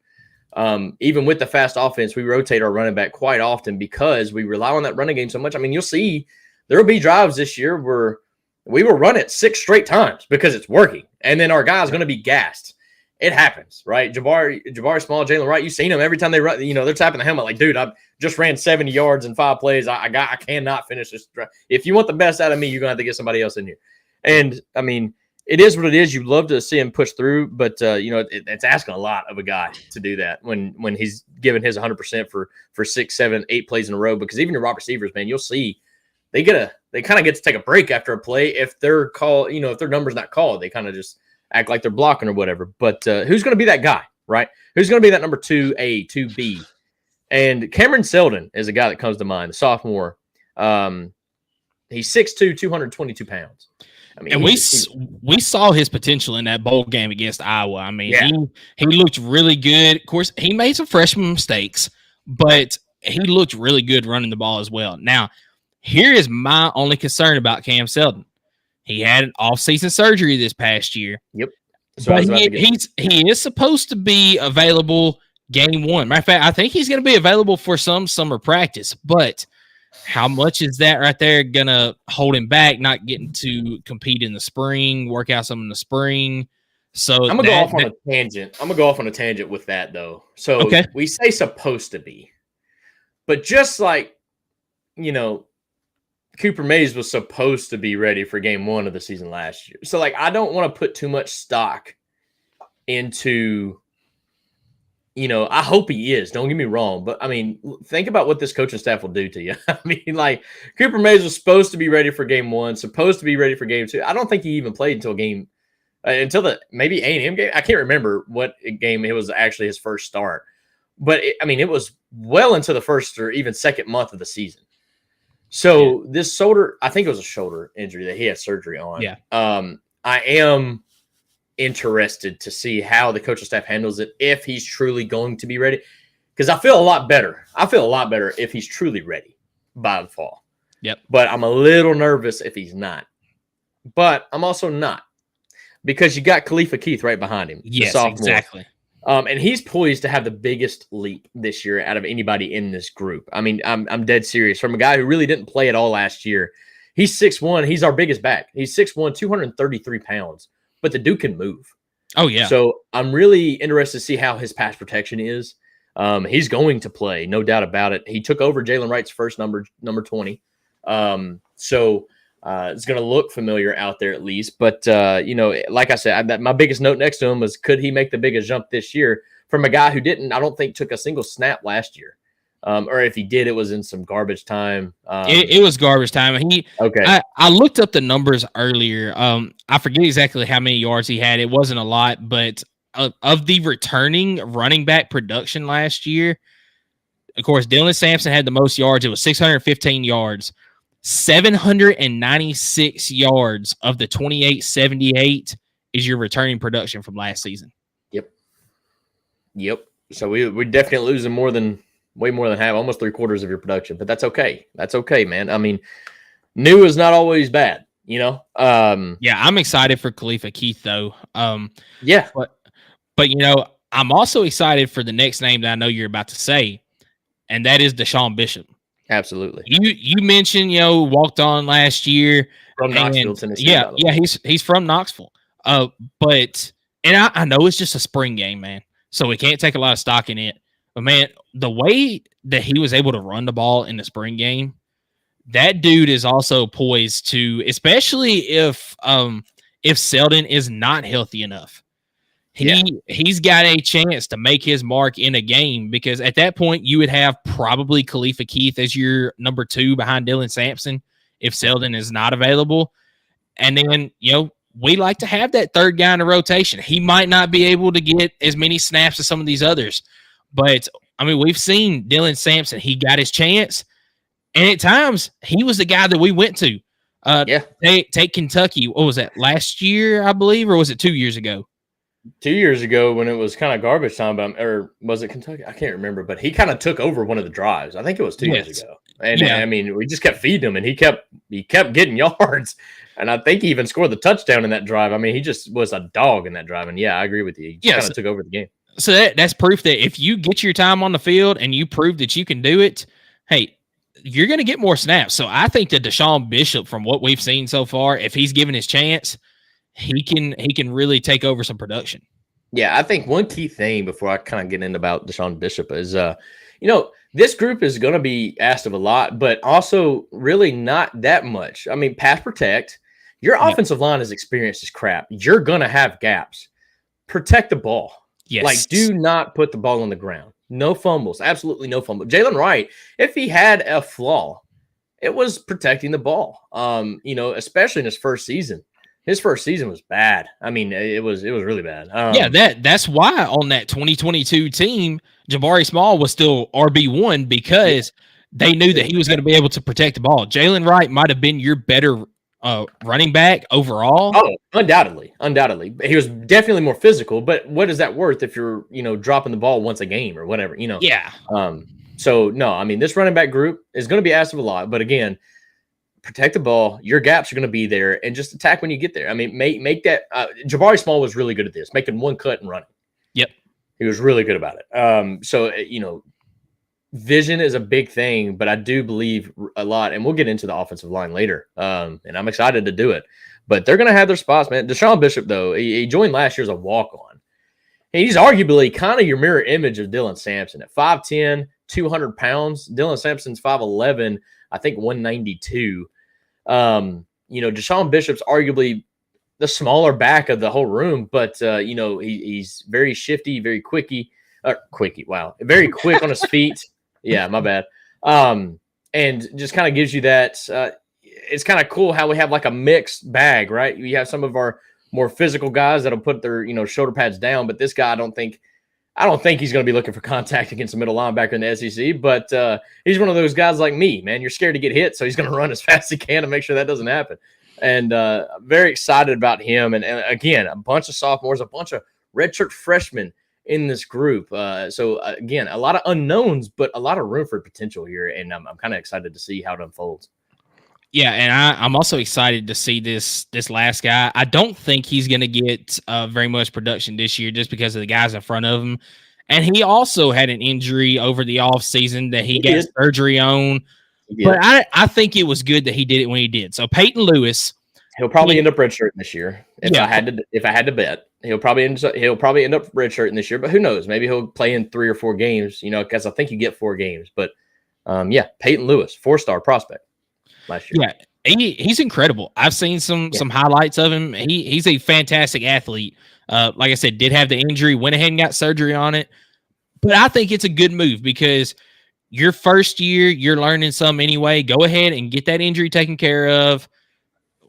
Even with the fast offense, we rotate our running back quite often because we rely on that running game so much. I mean, you'll see there will be drives this year where we will run it 6 straight times because it's working, and then our guy's going to be gassed. It happens, right? Jabari Small, Jalen Wright, you've seen them every time they run. They're tapping the helmet like, dude, I just ran 70 yards in 5 plays. I cannot finish this drive. If you want the best out of me, you're going to have to get somebody else in here. And I mean, it is what it is. You'd love to see him push through, but it's asking a lot of a guy to do that when he's giving his 100% for 6, 7, 8 plays in a row. Because even your wide receivers, man, you'll see they kind of get to take a break after a play if their call, if their number's not called, they kind of just act like they're blocking or whatever. But who's going to be that guy, right? Who's going to be that number 2A, 2B? And Cameron Seldon is a guy that comes to mind, the sophomore. He's 6'2", 222 pounds. I mean, and we saw his potential in that bowl game against Iowa. I mean, he looked really good. Of course, he made some freshman mistakes, but he looked really good running the ball as well. Now, here is my only concern about Cam Seldon. He had an off-season surgery this past year. Yep. So but he is supposed to be available game 1. Matter of fact, I think he's going to be available for some summer practice, but how much is that right there going to hold him back, not getting to compete in the spring, work out some in the spring? So I'm going to go off on a tangent. I'm going to go off on a tangent with that, though. So we say supposed to be, but just like, Cooper Mays was supposed to be ready for game 1 of the season last year. So, I don't want to put too much stock into, I hope he is. Don't get me wrong. But, I mean, think about what this coaching staff will do to you. I mean, Cooper Mays was supposed to be ready for game 1, supposed to be ready for game 2. I don't think he even played until the maybe A&M game. I can't remember what game it was actually his first start. But, it was well into the first or even second month of the season. So this shoulder, I think it was a shoulder injury that he had surgery on. Yeah. I am interested to see how the coaching staff handles it, if he's truly going to be ready. Because I feel a lot better. If he's truly ready by the fall. Yep. But I'm a little nervous if he's not. But I'm also not. Because you got Khalifa Keith right behind him. Yes, exactly. And he's poised to have the biggest leap this year out of anybody in this group. I mean, I'm dead serious. From a guy who really didn't play at all last year, he's 6'1". He's our biggest back. He's 6'1", 233 pounds. But the dude can move. Oh, yeah. So I'm really interested to see how his pass protection is. He's going to play, no doubt about it. He took over Jalen Wright's first number 20. It's going to look familiar out there at least. But, like I said, my biggest note next to him was, could he make the biggest jump this year from a guy who I don't think took a single snap last year. Or if he did, it was in some garbage time. It was garbage time. I looked up the numbers earlier. I forget exactly how many yards he had. It wasn't a lot, but of the returning running back production last year, of course, Dylan Sampson had the most yards. It was 615 yards. 796 yards of the 2878 is your returning production from last season. Yep. So we're definitely losing way more than half, almost 3/4 of your production, but that's okay. That's okay, man. I mean, new is not always bad, I'm excited for Khalifa Keith though. But I'm also excited for the next name that I know you're about to say, and that is Deshaun Bishop. Absolutely. You mentioned, walked on last year from Knoxville, Tennessee. Yeah, he's from Knoxville. But I know it's just a spring game, man. So we can't take a lot of stock in it. But man, the way that he was able to run the ball in the spring game, that dude is also poised to, especially if Seldon is not healthy enough. He's got a chance to make his mark in a game, because at that point you would have probably Khalifa Keith as your number 2 behind Dylan Sampson if Seldon is not available. And then, we like to have that third guy in the rotation. He might not be able to get as many snaps as some of these others, but I mean, we've seen Dylan Sampson. He got his chance. And at times, he was the guy that we went to. Yeah. Take Kentucky. What was that, last year, I believe, or was it 2 years ago? 2 years ago when it was kind of garbage time, or was it Kentucky? I can't remember, but he kind of took over one of the drives. I think it was 2 years ago. And I mean, we just kept feeding him, and he kept getting yards. And I think he even scored the touchdown in that drive. I mean, he just was a dog in that drive. And yeah, I agree with you. He just kind of took over the game. So that's proof that if you get your time on the field and you prove that you can do it, hey, you're going to get more snaps. So I think that Deshaun Bishop, from what we've seen so far, if he's given his chance, he can really take over some production. Yeah, I think one key thing before I kind of get into about Deshaun Bishop is, this group is going to be asked of a lot, but also really not that much. I mean, pass protect. Your offensive line is experienced as crap. You're going to have gaps. Protect the ball. Yes. Like, do not put the ball on the ground. No fumbles. Absolutely no fumbles. Jalen Wright, if he had a flaw, it was protecting the ball. Especially in his first season. His first season was bad. I mean, it was really bad. That's why on that 2022 team, Jabari Small was still RB1 because they knew that he was going to be able to protect the ball. Jalen Wright might have been your better running back overall. Oh, undoubtedly. He was definitely more physical, but what is that worth if you're, dropping the ball once a game or whatever, Yeah. So no, I mean, this running back group is going to be asked of a lot, but again, protect the ball. Your gaps are going to be there, and just attack when you get there. I mean, make that. Jabari Small was really good at this, making one cut and running. Yep, he was really good about it. Vision is a big thing, but I do believe a lot, and we'll get into the offensive line later. And I'm excited to do it, but they're going to have their spots, man. Deshaun Bishop, though, he joined last year as a walk-on. He's arguably kind of your mirror image of Dylan Sampson at 5'10", 200 pounds. Dylan Sampson's 5'11", I think 192. Deshaun Bishop's arguably the smaller back of the whole room, but he's very shifty, very very quick on his feet. Yeah, my bad. And just kind of gives you that. It's kind of cool how we have like a mixed bag, right? You have some of our more physical guys that'll put their shoulder pads down, but this guy, I don't think he's going to be looking for contact against a middle linebacker in the SEC, but he's one of those guys like me, man. You're scared to get hit, so he's going to run as fast as he can to make sure that doesn't happen. And very excited about him. And again, a bunch of sophomores, a bunch of redshirt freshmen in this group. So again, a lot of unknowns, but a lot of room for potential here. And I'm kind of excited to see how it unfolds. Yeah, and I'm also excited to see this last guy. I don't think he's going to get very much production this year just because of the guys in front of him. And he also had an injury over the offseason that he got surgery on. But I think it was good that he did it when he did. So Peyton Lewis, he'll probably end up redshirting this year. If I had to bet, he'll probably end up redshirting this year. But who knows? Maybe he'll play in 3 or 4 games. Because I think you get 4 games. But Peyton Lewis, 4-star prospect last year. Yeah, he's incredible. I've seen some highlights of him. He's a fantastic athlete. Like I said, did have the injury, went ahead and got surgery on it. But I think it's a good move because your first year, you're learning some anyway. Go ahead and get that injury taken care of.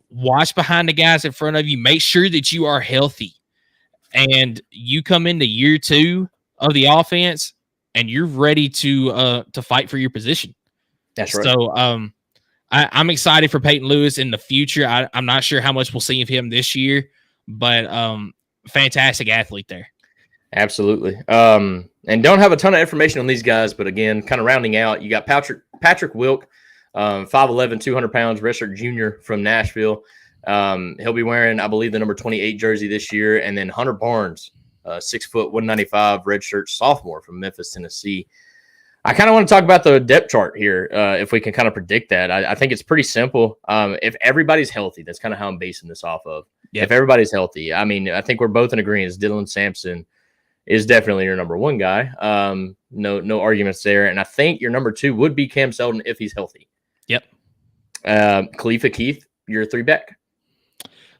Watch behind the guys in front of you. Make sure that you are healthy. And you come into year 2 of the offense, and you're ready to fight for your position. That's right. So I'm excited for Peyton Lewis in the future. I'm not sure how much we'll see of him this year, but fantastic athlete there. Absolutely. And don't have a ton of information on these guys, but again, kind of rounding out, you got Patrick Wilk, 5'11", 200 pounds, redshirt junior from Nashville. He'll be wearing, I believe, the number 28 jersey this year. And then Hunter Barnes, 6 foot, 195, redshirt sophomore from Memphis, Tennessee. I kind of want to talk about the depth chart here, if we can kind of predict that. I think it's pretty simple. If everybo's healthy, that's kind of how I'm basing this off of. Yep. If everybody's healthy, I mean, I think we're both in agreement. Dylan Sampson is definitely your number 1 guy. No arguments there. And I think your number 2 would be Cam Seldon if he's healthy. Yep. Khalifa Keith, your 3 back.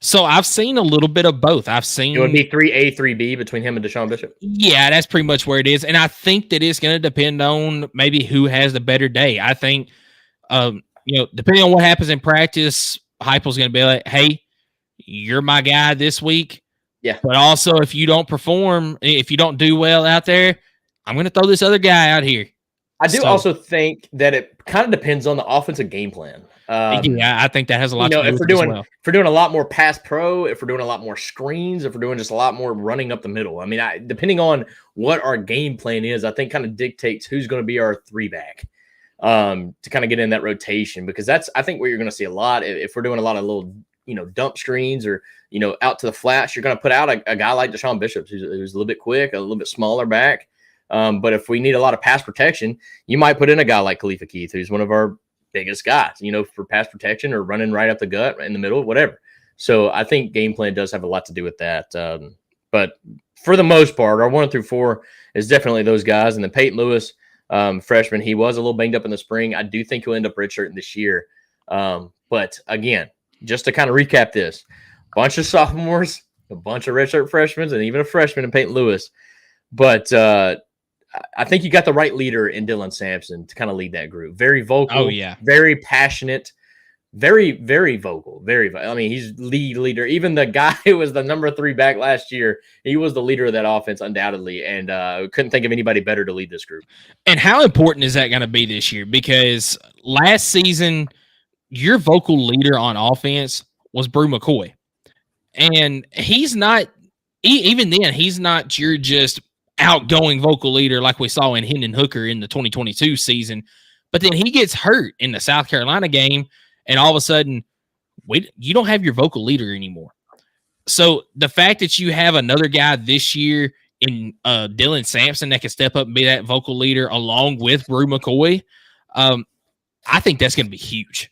So I've seen a little bit of both. I've seen it would be 3A, 3B between him and Deshaun Bishop. Yeah, that's pretty much where it is. And I think that it's going to depend on maybe who has the better day. I think, depending on what happens in practice, Heupel's going to be like, hey, you're my guy this week. Yeah. But also, if you don't perform, if you don't do well out there, I'm going to throw this other guy out here. I do also think that it kind of depends on the offensive game plan. Yeah, I think that has a lot to do with it as well. If we're doing a lot more pass pro, if we're doing a lot more screens, if we're doing just a lot more running up the middle. I mean, depending on what our game plan is, I think kind of dictates who's going to be our 3-back to kind of get in that rotation, because that's, I think, where you're going to see a lot. If we're doing a lot of little, dump screens or, out to the flats, you're going to put out a guy like Deshaun Bishop, who's a little bit quick, a little bit smaller back. But if we need a lot of pass protection, you might put in a guy like Khalifa Keith, who's one of our biggest guys, for pass protection or running right up the gut in the middle, whatever. So I think game plan does have a lot to do with that. But for the most part, our 1 through 4 is definitely those guys. And then Peyton Lewis, freshman, he was a little banged up in the spring. I do think he'll end up redshirting this year. But again, just to kind of recap this, bunch of sophomores, a bunch of redshirt freshmen, and even a freshman in Peyton Lewis. But I think you got the right leader in Dylan Sampson to kind of lead that group. Very vocal, very passionate, very, very vocal. I mean, he's leader. Even the guy who was the number 3 back last year, he was the leader of that offense undoubtedly, and couldn't think of anybody better to lead this group. And how important is that going to be this year? Because last season, your vocal leader on offense was Brew McCoy, and he's not. Even then, he's not your just outgoing vocal leader like we saw in Hendon Hooker in the 2022 season. But then he gets hurt in the South Carolina game, and all of a sudden, you don't have your vocal leader anymore. So the fact that you have another guy this year in Dylan Sampson that can step up and be that vocal leader along with Brew McCoy, I think that's going to be huge.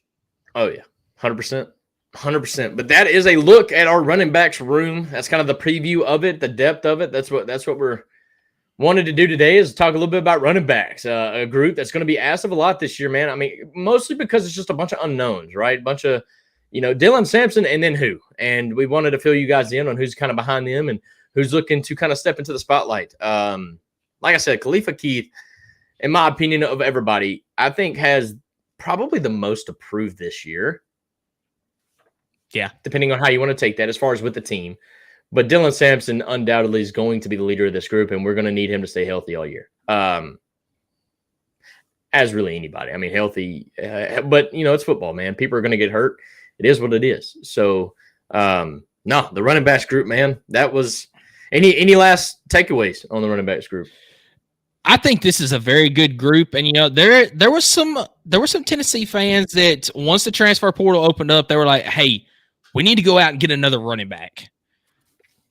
Oh, yeah, 100%. 100%. But that is a look at our running backs room. That's kind of the preview of it, the depth of it. That's what we're wanted to do today, is talk a little bit about running backs, a group that's going to be asked of a lot this year, man. I mean, mostly because it's just a bunch of unknowns, right? A bunch of, Dylan Sampson and then who. And we wanted to fill you guys in on who's kind of behind them and who's looking to kind of step into the spotlight. Like I said, Khalifa Keith, in my opinion, of everybody, I think has probably the most approved this year. Yeah, depending on how you want to take that as far as with the team. But Dylan Sampson undoubtedly is going to be the leader of this group, and we're going to need him to stay healthy all year. As really anybody. I mean, healthy. But, it's football, man. People are going to get hurt. It is what it is. So, no, the running backs group, man, that was – any last takeaways on the running backs group? I think this is a very good group, and there were some Tennessee fans that once the transfer portal opened up, they were like, "Hey, we need to go out and get another running back."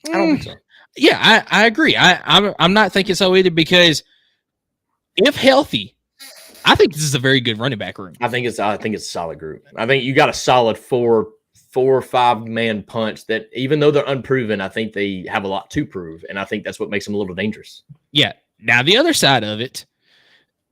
I don't think so. Yeah, I agree. I'm not thinking so either, because if healthy, I think this is a very good running back room. I think it's a solid group. I think you got a solid 4 or 5 man punch that, even though they're unproven, I think they have a lot to prove, and I think that's what makes them a little dangerous. Yeah. Now, the other side of it,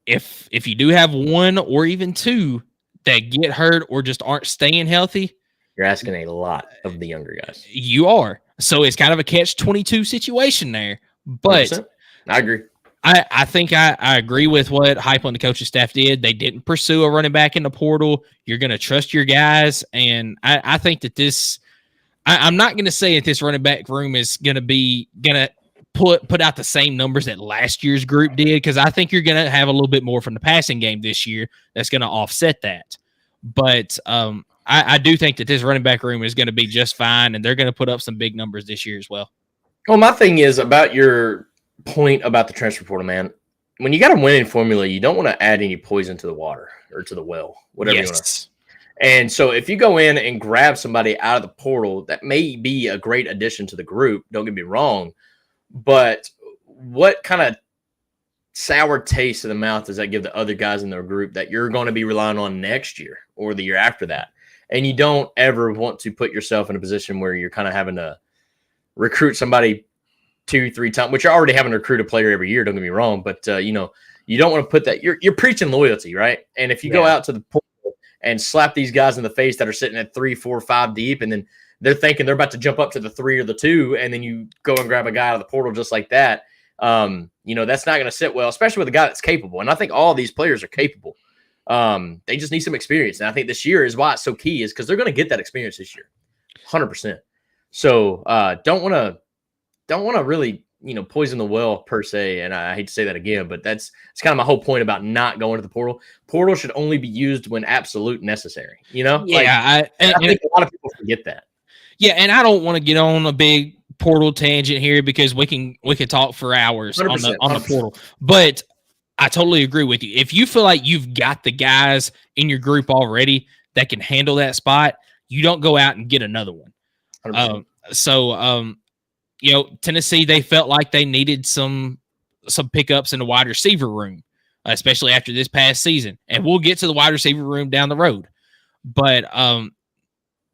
if you do have 1 or even 2 that get hurt or just aren't staying healthy, you're asking a lot of the younger guys. You are. So it's kind of a catch-22 situation there. But 100%. I agree. I think I agree with what Hype and the coaching staff did. They didn't pursue a running back in the portal. You're going to trust your guys. And I think that this – I'm not going to say that this running back room is going to put out the same numbers that last year's group did, because I think you're going to have a little bit more from the passing game this year that's going to offset that. But I do think that this running back room is going to be just fine, and they're going to put up some big numbers this year as well. Well, my thing is about your point about the transfer portal, man. When you got a winning formula, you don't want to add any poison to the water or to the well, whatever you want to. And so if you go in and grab somebody out of the portal, that may be a great addition to the group. Don't get me wrong. But what kind of sour taste in the mouth does that give the other guys in their group that you're going to be relying on next year or the year after that? And you don't ever want to put yourself in a position where you're kind of having to recruit somebody 2-3 times, which you're already having to recruit a player every year. Don't get me wrong. But, you don't want to put that. You're preaching loyalty, right? And if you go out to the portal and slap these guys in the face that are sitting at 3, 4, 5 deep, and then they're thinking they're about to jump up to the 3 or the 2, and then you go and grab a guy out of the portal just like that. That's not going to sit well, especially with a guy that's capable. And I think all these players are capable. They just need some experience. And I think this year is why it's so key, is because they're going to get that experience this year. 100%. So don't want to really, poison the well per se. And I hate to say that again, but it's kind of my whole point about not going to the portal. Portal should only be used when absolute necessary. Yeah, I think a lot of people forget that. Yeah, and I don't want to get on a big portal tangent here because we can talk for hours on the portal. But I totally agree with you. If you feel like you've got the guys in your group already that can handle that spot, you don't go out and get another one. Tennessee, they felt like they needed some pickups in the wide receiver room, especially after this past season. And we'll get to the wide receiver room down the road. But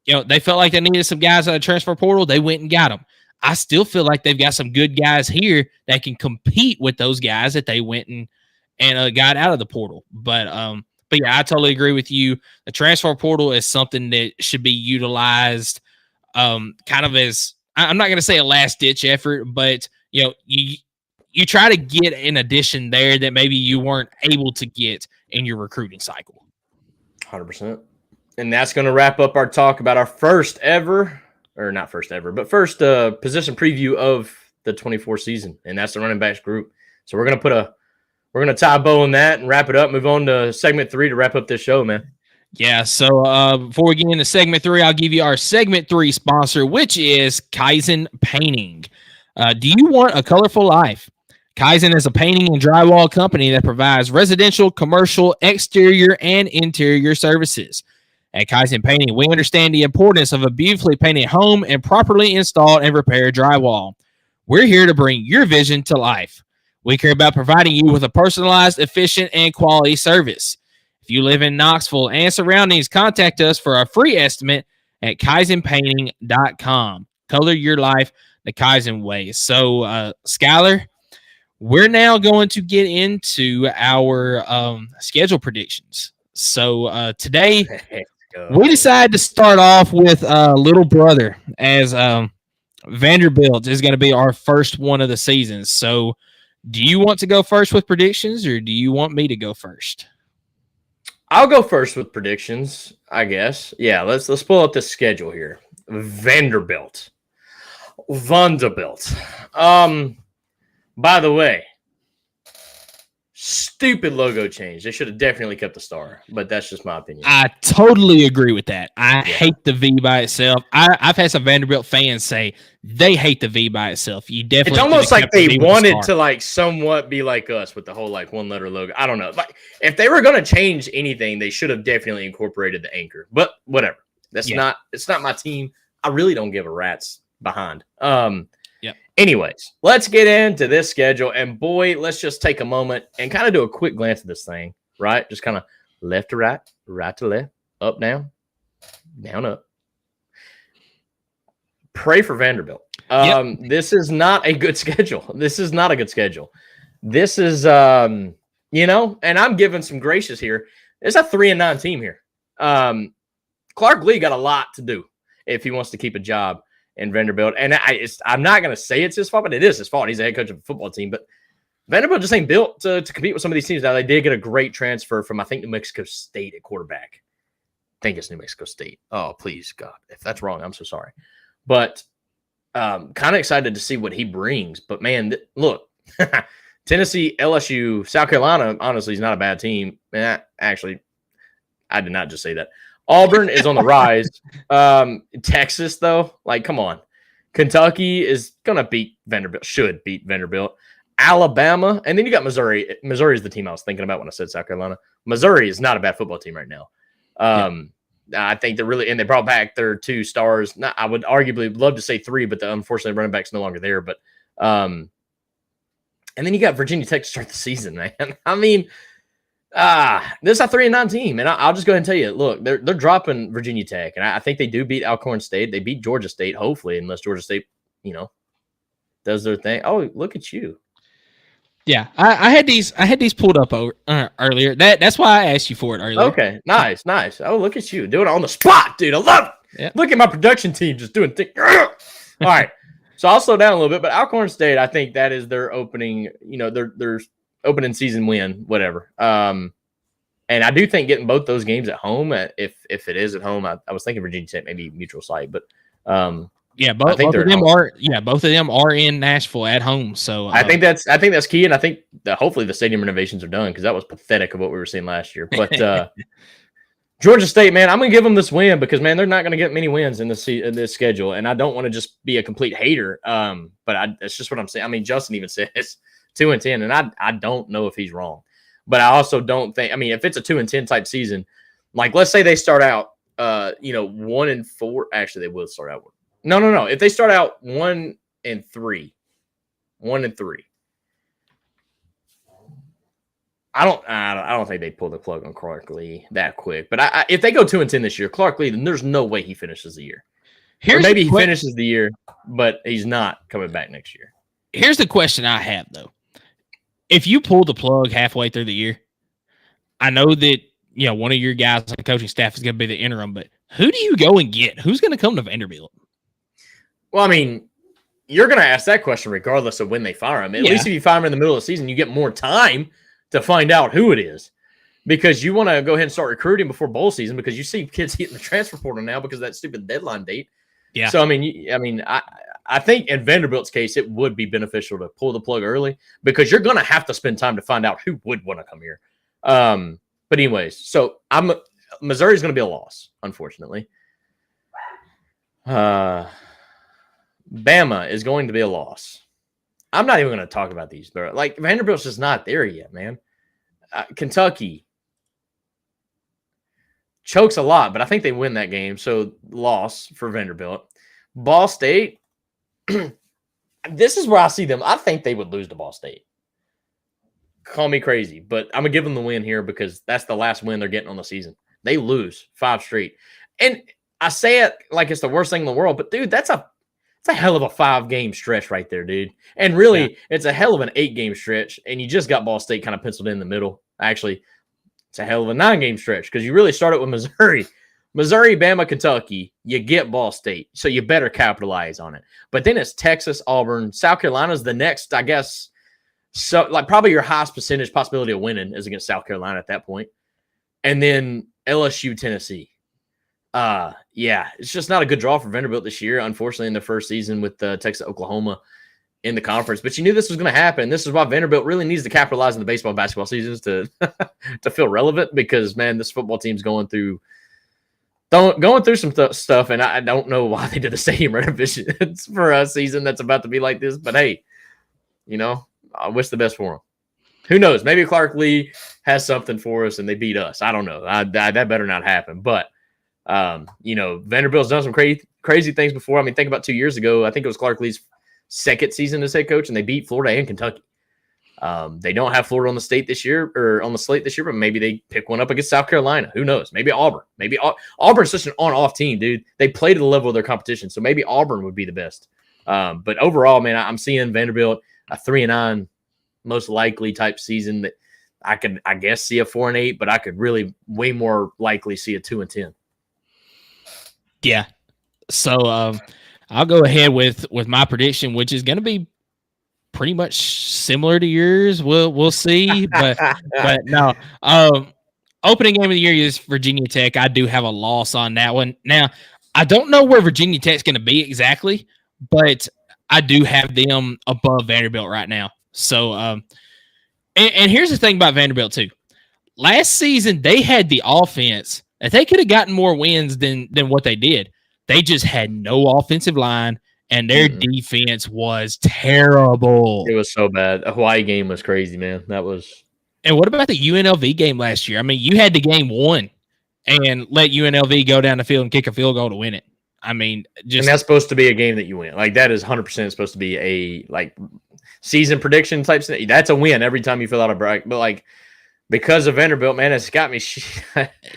they felt like they needed some guys out of the transfer portal. They went and got them. I still feel like they've got some good guys here that can compete with those guys that they went and got out of the portal. But yeah, I totally agree with you. The transfer portal is something that should be utilized kind of as, I'm not going to say a last-ditch effort, but you try to get an addition there that maybe you weren't able to get in your recruiting cycle. 100%. And that's going to wrap up our talk about our first position preview of the 24 season, and that's the running backs group. So we're going to tie a bow on that and wrap it up. Move on to segment 3 to wrap up this show, man. Yeah. So before we get into segment 3, I'll give you our segment 3 sponsor, which is Kaizen Painting. Do you want a colorful life? Kaizen is a painting and drywall company that provides residential, commercial, exterior, and interior services. At Kaizen Painting, we understand the importance of a beautifully painted home and properly installed and repaired drywall. We're here to bring your vision to life. We care about providing you with a personalized, efficient, and quality service. If you live in Knoxville and surroundings, contact us for a free estimate at kaizenpainting.com. Color your life the Kaizen way. So, Skylar, we're now going to get into our schedule predictions. So, today, we decided to start off with Little Brother, as Vanderbilt is going to be our first one of the season. So, do you want to go first with predictions, or do you want me to go first? I'll go first with predictions, I guess. Yeah, let's pull up the schedule here. Vanderbilt. By the way, stupid logo change. They should have definitely kept the star, but that's just my opinion. I totally agree with that. I hate the V by itself. I've had some Vanderbilt fans say they hate the V by itself. You definitely. It's almost like they wanted to like somewhat be like us with the whole like one letter logo. I don't know. Like if they were going to change anything, they should have definitely incorporated the anchor. But whatever. It's not my team. I really don't give a rat's behind. Anyways, let's get into this schedule. And boy, let's just take a moment and kind of do a quick glance at this thing, right? Just kind of left to right, right to left, up, down, down, up. Pray for Vanderbilt. This is not a good schedule. This is, and I'm giving some gracious here. It's a 3-9 team here. Clark Lee got a lot to do if he wants to keep a job in Vanderbilt. And I'm not going to say it's his fault, but it is his fault. He's a head coach of a football team. But Vanderbilt just ain't built to compete with some of these teams. Now, they did get a great transfer from, I think, New Mexico State at quarterback. I think it's New Mexico State. Oh, please, God. If that's wrong, I'm so sorry. But kind of excited to see what he brings. But, man, look, Tennessee, LSU, South Carolina, honestly, is not a bad team. Actually, I did not just say that. Auburn is on the rise. Texas, though, like, come on. Kentucky is going to beat Vanderbilt, should beat Vanderbilt. Alabama, and then you got Missouri. Missouri is the team I was thinking about when I said South Carolina. Missouri is not a bad football team right now. I think they're really – and they brought back their 2 stars. I would arguably love to say 3, but unfortunately running back's no longer there. But and then you got Virginia Tech to start the season, man. I mean – this is a 3-9 team, and I'll just go ahead and tell you, look, they're dropping Virginia Tech, and I think they do beat Alcorn State. They beat Georgia State, hopefully, unless Georgia State, does their thing. Oh, look at you. Yeah, I had these pulled up earlier. That's why I asked you for it earlier. Okay, nice. Oh, look at you doing it on the spot, dude. I love it. Yep. Look at my production team just doing things. All right, so I'll slow down a little bit, but Alcorn State, I think that is their opening. Their opening season win, whatever. And I do think getting both those games at home, if it is at home, I was thinking Virginia Tech maybe neutral site, but Yeah, both of them are. Yeah, both of them are in Nashville at home. So I think that's key, and I think that hopefully the stadium renovations are done because that was pathetic of what we were seeing last year. But Georgia State, man, I'm going to give them this win because, man, they're not going to get many wins in this schedule, and I don't want to just be a complete hater. But that's just what I'm saying. I mean, Justin even says 2-10, and I don't know if he's wrong, but I also don't think. I mean, if it's a 2-10 type season, like let's say they start out, 1-4. Actually, they will start out. No. If they start out 1-3, 1-3. I don't think they pull the plug on Clark Lee that quick. But if they go 2-10 this year, Clark Lee, then there's no way he finishes the year. Or maybe he finishes the year, but he's not coming back next year. Here's the question I have though: if you pull the plug halfway through the year, I know that one of your guys on the coaching staff is going to be the interim, but who do you go and get? Who's going to come to Vanderbilt? Well, I mean, you're going to ask that question regardless of when they fire him. At least if you fire him in the middle of the season, you get more time to find out who it is, because you want to go ahead and start recruiting before bowl season because you see kids hitting the transfer portal now because of that stupid deadline date. Yeah. So, I think in Vanderbilt's case, it would be beneficial to pull the plug early because you're going to have to spend time to find out who would want to come here. But anyways, so Missouri's going to be a loss, unfortunately. Bama is going to be a loss. I'm not even going to talk about these, but like Vanderbilt's just not there yet, man. Kentucky chokes a lot, but I think they win that game. So loss for Vanderbilt. Ball State, this is where I see them. I think they would lose to Ball State. Call me crazy, but I'm going to give them the win here because that's the last win they're getting on the season. They lose 5 straight. And I say it like it's the worst thing in the world, but dude, it's a hell of a 5-game stretch right there, dude. And really, it's a hell of an 8-game stretch. And you just got Ball State kind of penciled in the middle. Actually, it's a hell of a 9-game stretch because you really start it with Missouri. Missouri, Bama, Kentucky, you get Ball State. So you better capitalize on it. But then it's Texas, Auburn. South Carolina's the next, I guess. So, like, probably your highest percentage possibility of winning is against South Carolina at that point. And then LSU, Tennessee. It's just not a good draw for Vanderbilt this year, unfortunately, in the first season with Texas, Oklahoma in the conference. But you knew this was going to happen. This is why Vanderbilt really needs to capitalize in the baseball, basketball seasons to feel relevant because, man, this football team's going through some stuff, and I don't know why they did the stadium renovations for a season that's about to be like this. But, hey, I wish the best for them. Who knows? Maybe Clark Lee has something for us and they beat us. I don't know. That better not happen. But, Vanderbilt's done some crazy things before. I mean, think about 2 years ago. I think it was Clark Lee's second season as head coach, and they beat Florida and Kentucky. They don't have Florida on the slate this year, but maybe they pick one up against South Carolina. Who knows? Maybe Auburn. Maybe Auburn's such an on-off team, dude. They play to the level of their competition, so maybe Auburn would be the best. But overall, man, I'm seeing Vanderbilt a 3-9 most likely type season. That I could, I guess, see a 4-8, but I could really way more likely see a 2-10. Yeah. So I'll go ahead with my prediction, which is going to be pretty much similar to yours. We'll see, but no. Opening game of the year is Virginia Tech. I do have a loss on that one. Now, I don't know where Virginia Tech's going to be exactly, but I do have them above Vanderbilt right now. So, and here's the thing about Vanderbilt too. Last season, they had the offense that they could have gotten more wins than what they did. They just had no offensive line, and their defense was terrible. It was so bad. The Hawaii game was crazy, man. That was. And what about the UNLV game last year? I mean, you had the game won and let UNLV go down the field and kick a field goal to win it. I mean, and that's supposed to be a game that you win. Like, that is 100% supposed to be a season prediction type thing. That's a win every time you fill out a bracket. But because of Vanderbilt, man, it's got me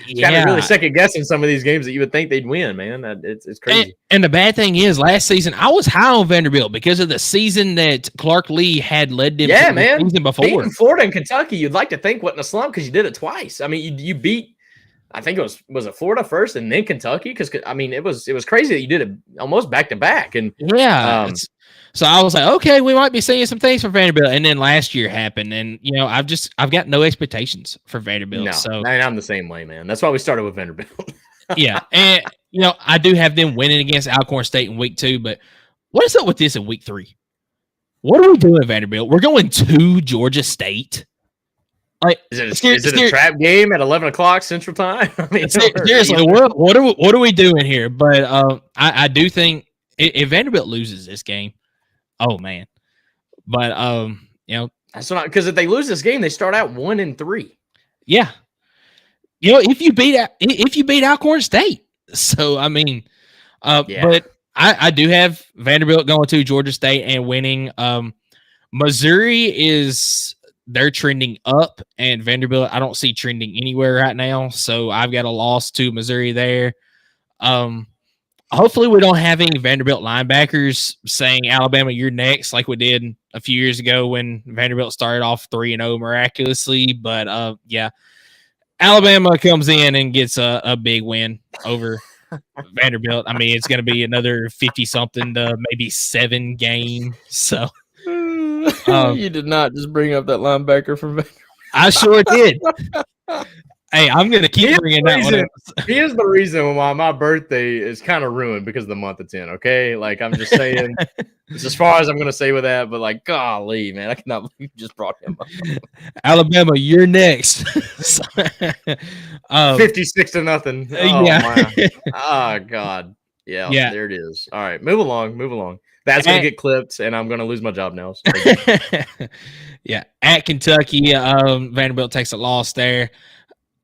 really second guessing some of these games that you would think they'd win, man. It's crazy. And the bad thing is, last season I was high on Vanderbilt because of the season that Clark Lee had led them. Yeah, man. The season before. Beating Florida and Kentucky, you'd like to think wasn't a slump because you did it twice. I mean, you beat. I think it was Florida first and then Kentucky because I mean it was crazy that you did it almost back to back. And so I was like, okay, we might be seeing some things from Vanderbilt. And then last year happened, and I've got no expectations for Vanderbilt. No, so and I'm the same way, man. That's why we started with Vanderbilt. Yeah, and I do have them winning against Alcorn State in week 2, but what is up with this in week 3? What are we doing, Vanderbilt? We're going to Georgia State. Like, is it a trap game at 11 o'clock Central Time? I mean, seriously, what are we doing here? But I do think if Vanderbilt loses this game, oh man. But that's not, because if they lose this game, they start out 1-3. Yeah. If you beat Alcorn State. So I mean, but I do have Vanderbilt going to Georgia State and winning. Missouri they're trending up, and Vanderbilt I don't see trending anywhere right now. So I've got a loss to Missouri there. Hopefully we don't have any Vanderbilt linebackers saying, Alabama, you're next, like we did a few years ago when Vanderbilt started off 3-0 miraculously. But yeah, Alabama comes in and gets a big win over Vanderbilt. I mean, it's going to be another 50-something to maybe 7 game. So you did not just bring up that linebacker from Vanderbilt. I sure did. Hey, I'm going to keep bringing that one up. He is the reason why my birthday is kind of ruined because of the month it's in, okay? Like, I'm just saying, it's as far as I'm going to say with that, but like, golly, man, I cannot believe you just brought him up. Alabama, you're next. 56-0. Oh, yeah. my. Oh, God. Yeah, there it is. All right, move along. That's going to get clipped, and I'm going to lose my job now. So. Yeah, at Kentucky, Vanderbilt takes a loss there.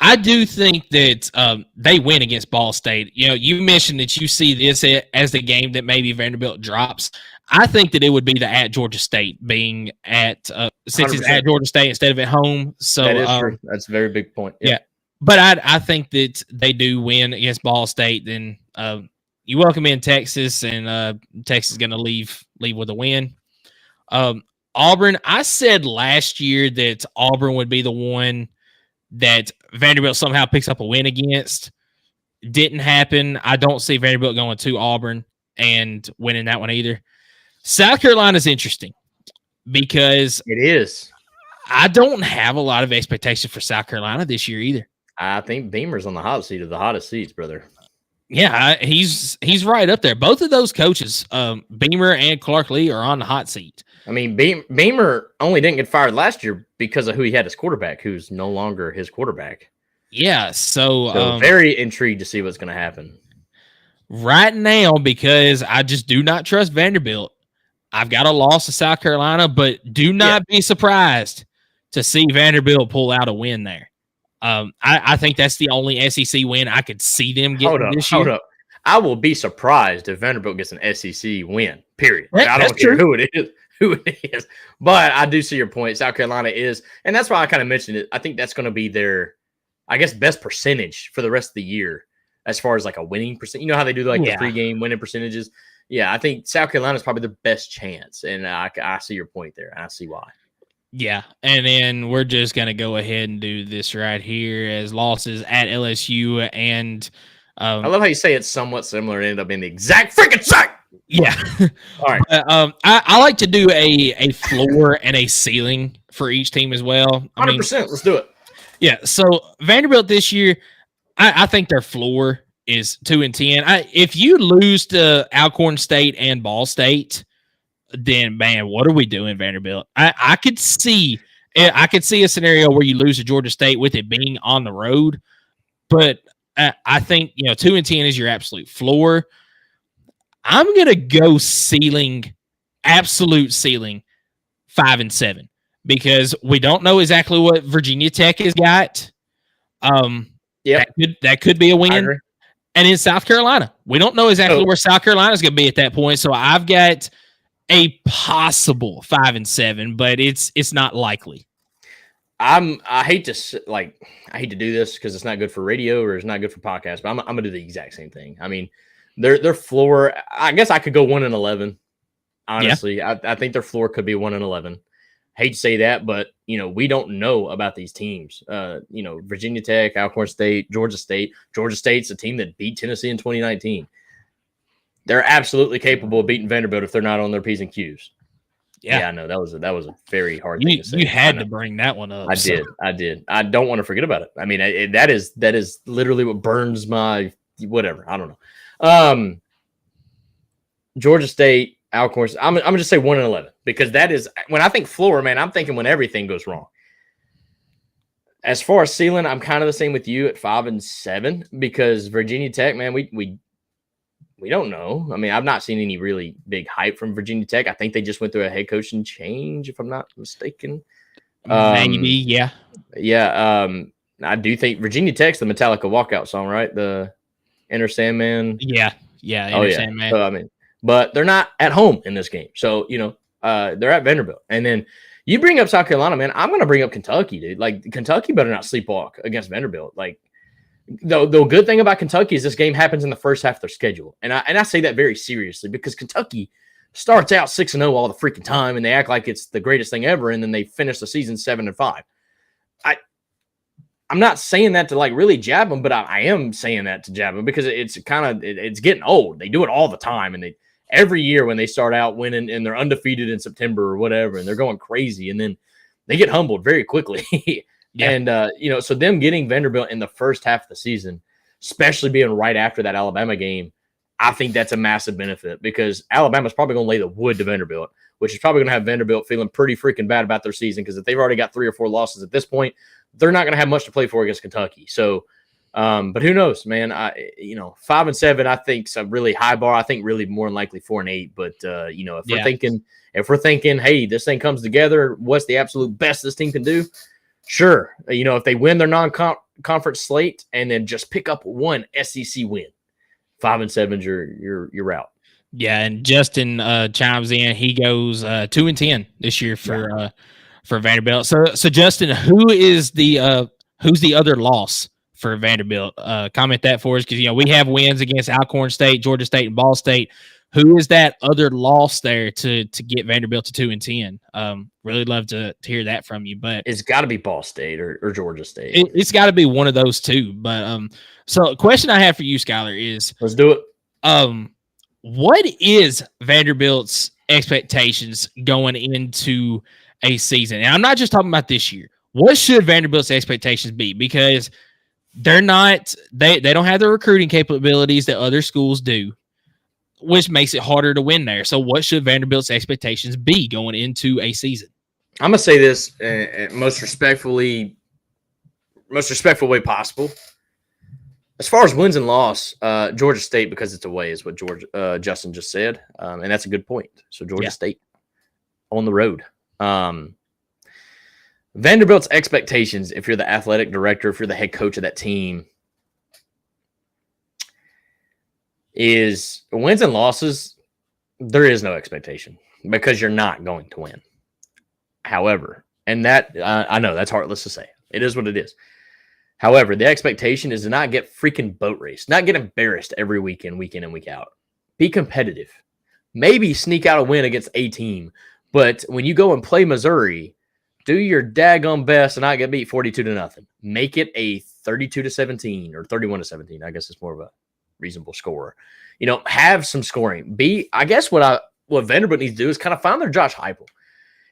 I do think that they win against Ball State. You mentioned that you see this as the game that maybe Vanderbilt drops. I think that it would be the at Georgia State being at since 100%. It's at Georgia State instead of at home. So that is true. That's a very big point. Yeah, but I think that they do win against Ball State. Then you welcome in Texas, and Texas is going to leave with a win. Auburn. I said last year that Auburn would be the one that Vanderbilt somehow picks up a win against. Didn't happen. I don't see Vanderbilt going to Auburn and winning that one either. South Carolina's interesting because it is. I don't have a lot of expectation for South Carolina this year either. I think Beamer's on the hot seat of the hottest seats, brother. Yeah, he's right up there. Both of those coaches, Beamer and Clark Lee, are on the hot seat. I mean, Beamer only didn't get fired last year because of who he had as quarterback, who's no longer his quarterback. Yeah, so very intrigued to see what's going to happen. Right now, because I just do not trust Vanderbilt, I've got a loss to South Carolina, but do not be surprised to see Vanderbilt pull out a win there. I think that's the only SEC win I could see them getting this year. Hold up. I will be surprised if Vanderbilt gets an SEC win, period. I don't care who it is. But I do see your point. South Carolina is, and that's why I kind of mentioned it. I think that's going to be their, I guess, best percentage for the rest of the year as far as like a winning percent. You know how they do the pregame winning percentages? Yeah, I think South Carolina is probably the best chance. And I see your point there. I see why. Yeah, and then we're just going to go ahead and do this right here as losses at LSU and I love how you say it's somewhat similar and ended up being the exact freaking same. Yeah. All right. I like to do a floor and a ceiling for each team as well. 100%. Let's do it. Yeah. So Vanderbilt this year, I think their floor is 2-10. If you lose to Alcorn State and Ball State, then man, what are we doing, Vanderbilt? I could see a scenario where you lose to Georgia State with it being on the road, but I think 2-10 is your absolute floor. I'm gonna go absolute ceiling, 5-7, because we don't know exactly what Virginia Tech has got. That could be a win. And in South Carolina, we don't know exactly where South Carolina is going to be at that point. So I've got a possible 5-7, but it's not likely. I hate to do this because it's not good for radio or it's not good for podcasts, but I'm gonna do the exact same thing. I mean, their floor, I guess I could go 1-11. Honestly, yeah. I think their floor could be 1-11. Hate to say that, but we don't know about these teams. Virginia Tech, Alcorn State, Georgia State. Georgia State's a team that beat Tennessee in 2019. They're absolutely capable of beating Vanderbilt if they're not on their P's and Q's. Yeah, I know that was a very hard thing to say. You had to bring that one up. I did. I don't want to forget about it. I mean, that is literally what burns my whatever. I don't know. Georgia State, Alcorn. I'm gonna just say 1-11 because that is when I think floor, man. I'm thinking when everything goes wrong. As far as ceiling, I'm kind of the same with you at 5-7 because Virginia Tech, man, we don't know. I mean, I've not seen any really big hype from Virginia Tech. I think they just went through a head coaching change, if I'm not mistaken. Maybe, yeah. Yeah. I do think Virginia Tech's the Metallica walkout song, right? The Enter Sandman. Yeah. Enter Sandman. So, I mean, but they're not at home in this game. So, they're at Vanderbilt. And then you bring up South Carolina, man. I'm going to bring up Kentucky, dude. Like, Kentucky better not sleepwalk against Vanderbilt. Like, the good thing about Kentucky is this game happens in the first half of their schedule. And I say that very seriously because Kentucky starts out 6-0 all the freaking time, and they act like it's the greatest thing ever, and then they finish the season 7-5. I'm not saying that to like really jab them, but I am saying that to jab them because it's it's getting old. They do it all the time, and every year when they start out winning and they're undefeated in September or whatever, and they're going crazy, and then they get humbled very quickly. Yeah. And so them getting Vanderbilt in the first half of the season, especially being right after that Alabama game, I think that's a massive benefit because Alabama's probably going to lay the wood to Vanderbilt, which is probably going to have Vanderbilt feeling pretty freaking bad about their season because if they've already got 3 or 4 losses at this point, they're not going to have much to play for against Kentucky. So, but who knows, man? 5-7, I think is a really high bar. I think really more than likely 4-8. But if we're thinking, hey, this thing comes together, what's the absolute best this team can do? Sure, if they win their non-conference slate and then just pick up one SEC win, 5-7's your route. Yeah, and Justin chimes in. He goes 2-10 this year for Vanderbilt. So Justin, who's the other loss for Vanderbilt? Comment that for us because we have wins against Alcorn State, Georgia State, and Ball State. Who is that other loss there to get Vanderbilt to 2-10? Really love to hear that from you. But it's got to be Ball State or Georgia State. It's got to be one of those two. But so a question I have for you, Skylar, is let's do it. What is Vanderbilt's expectations going into a season? And I'm not just talking about this year. What should Vanderbilt's expectations be? Because they're not they don't have the recruiting capabilities that other schools do, which makes it harder to win there. So what should Vanderbilt's expectations be going into a season? I'm going to say this most respectful way possible. As far as wins and loss, Georgia State, because it's away, is what Justin just said. And that's a good point. So Georgia State on the road. Vanderbilt's expectations, if you're the athletic director, if you're the head coach of that team, is wins and losses. There is no expectation because you're not going to win. However, and that I know that's heartless to say. It is what it is. However, the expectation is to not get freaking boat raced, not get embarrassed every weekend, week in and week out. Be competitive. Maybe sneak out a win against a team, but when you go and play Missouri, do your daggum best and not get beat 42-0. Make it a 32-17 or 31-17. I guess it's more of a reasonable score. Have some scoring. I guess what Vanderbilt needs to do is kind of find their Josh Heupel.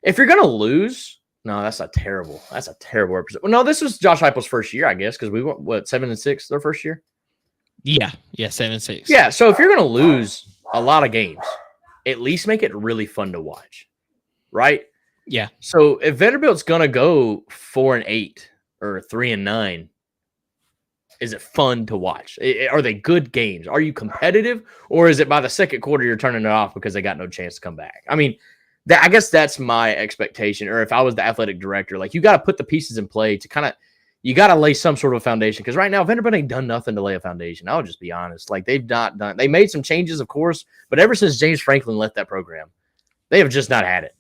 If you're going to lose, no, that's a terrible representative. Well, no, this was Josh Heupel's first year, I guess, because we went 7-6 their first year. Yeah, 7-6. Yeah, so if you're going to lose a lot of games, at least make it really fun to watch, right? Yeah. So if Vanderbilt's going to go 4-8 or 3-9, is it fun to watch? Are they good games? Are you competitive? Or is it by the second quarter you're turning it off because they got no chance to come back? I mean, I guess that's my expectation. Or if I was the athletic director, like you got to put the pieces in play to you got to lay some sort of foundation. Because right now, Vanderbilt ain't done nothing to lay a foundation. I'll just be honest. Like they made some changes, of course. But ever since James Franklin left that program, they have just not had it.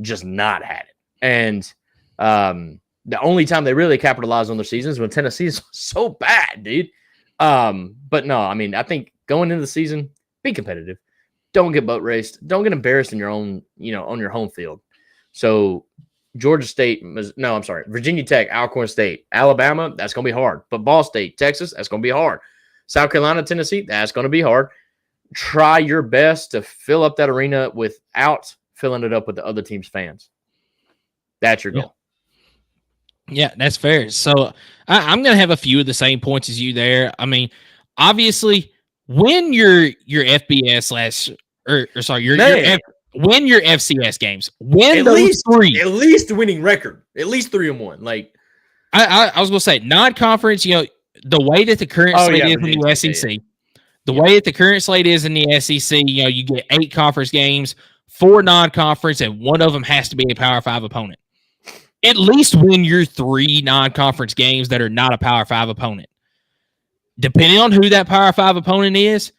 Just not had it. And the only time they really capitalized on their season is when Tennessee is so bad, dude. But no, I mean, I think going into the season, be competitive. Don't get boat raced. Don't get embarrassed in your own, on your home field. So Virginia Tech, Alcorn State, Alabama, that's going to be hard. But Ball State, Texas, that's going to be hard. South Carolina, Tennessee, that's going to be hard. Try your best to fill up that arena without filling it up with the other team's fans. That's your goal. Yeah, that's fair. So I'm going to have a few of the same points as you there. I mean, obviously win your FBS win your FCS games. Win those three. At least winning record. At least 3-1. Like I was gonna say non-conference, the way that the current slate is in the SEC. The way that the current slate is in the SEC, you get 8 conference games, 4 non-conference, and one of them has to be a Power 5 opponent. At least win your 3 non-conference games that are not a Power 5 opponent. Depending on who that Power 5 opponent is,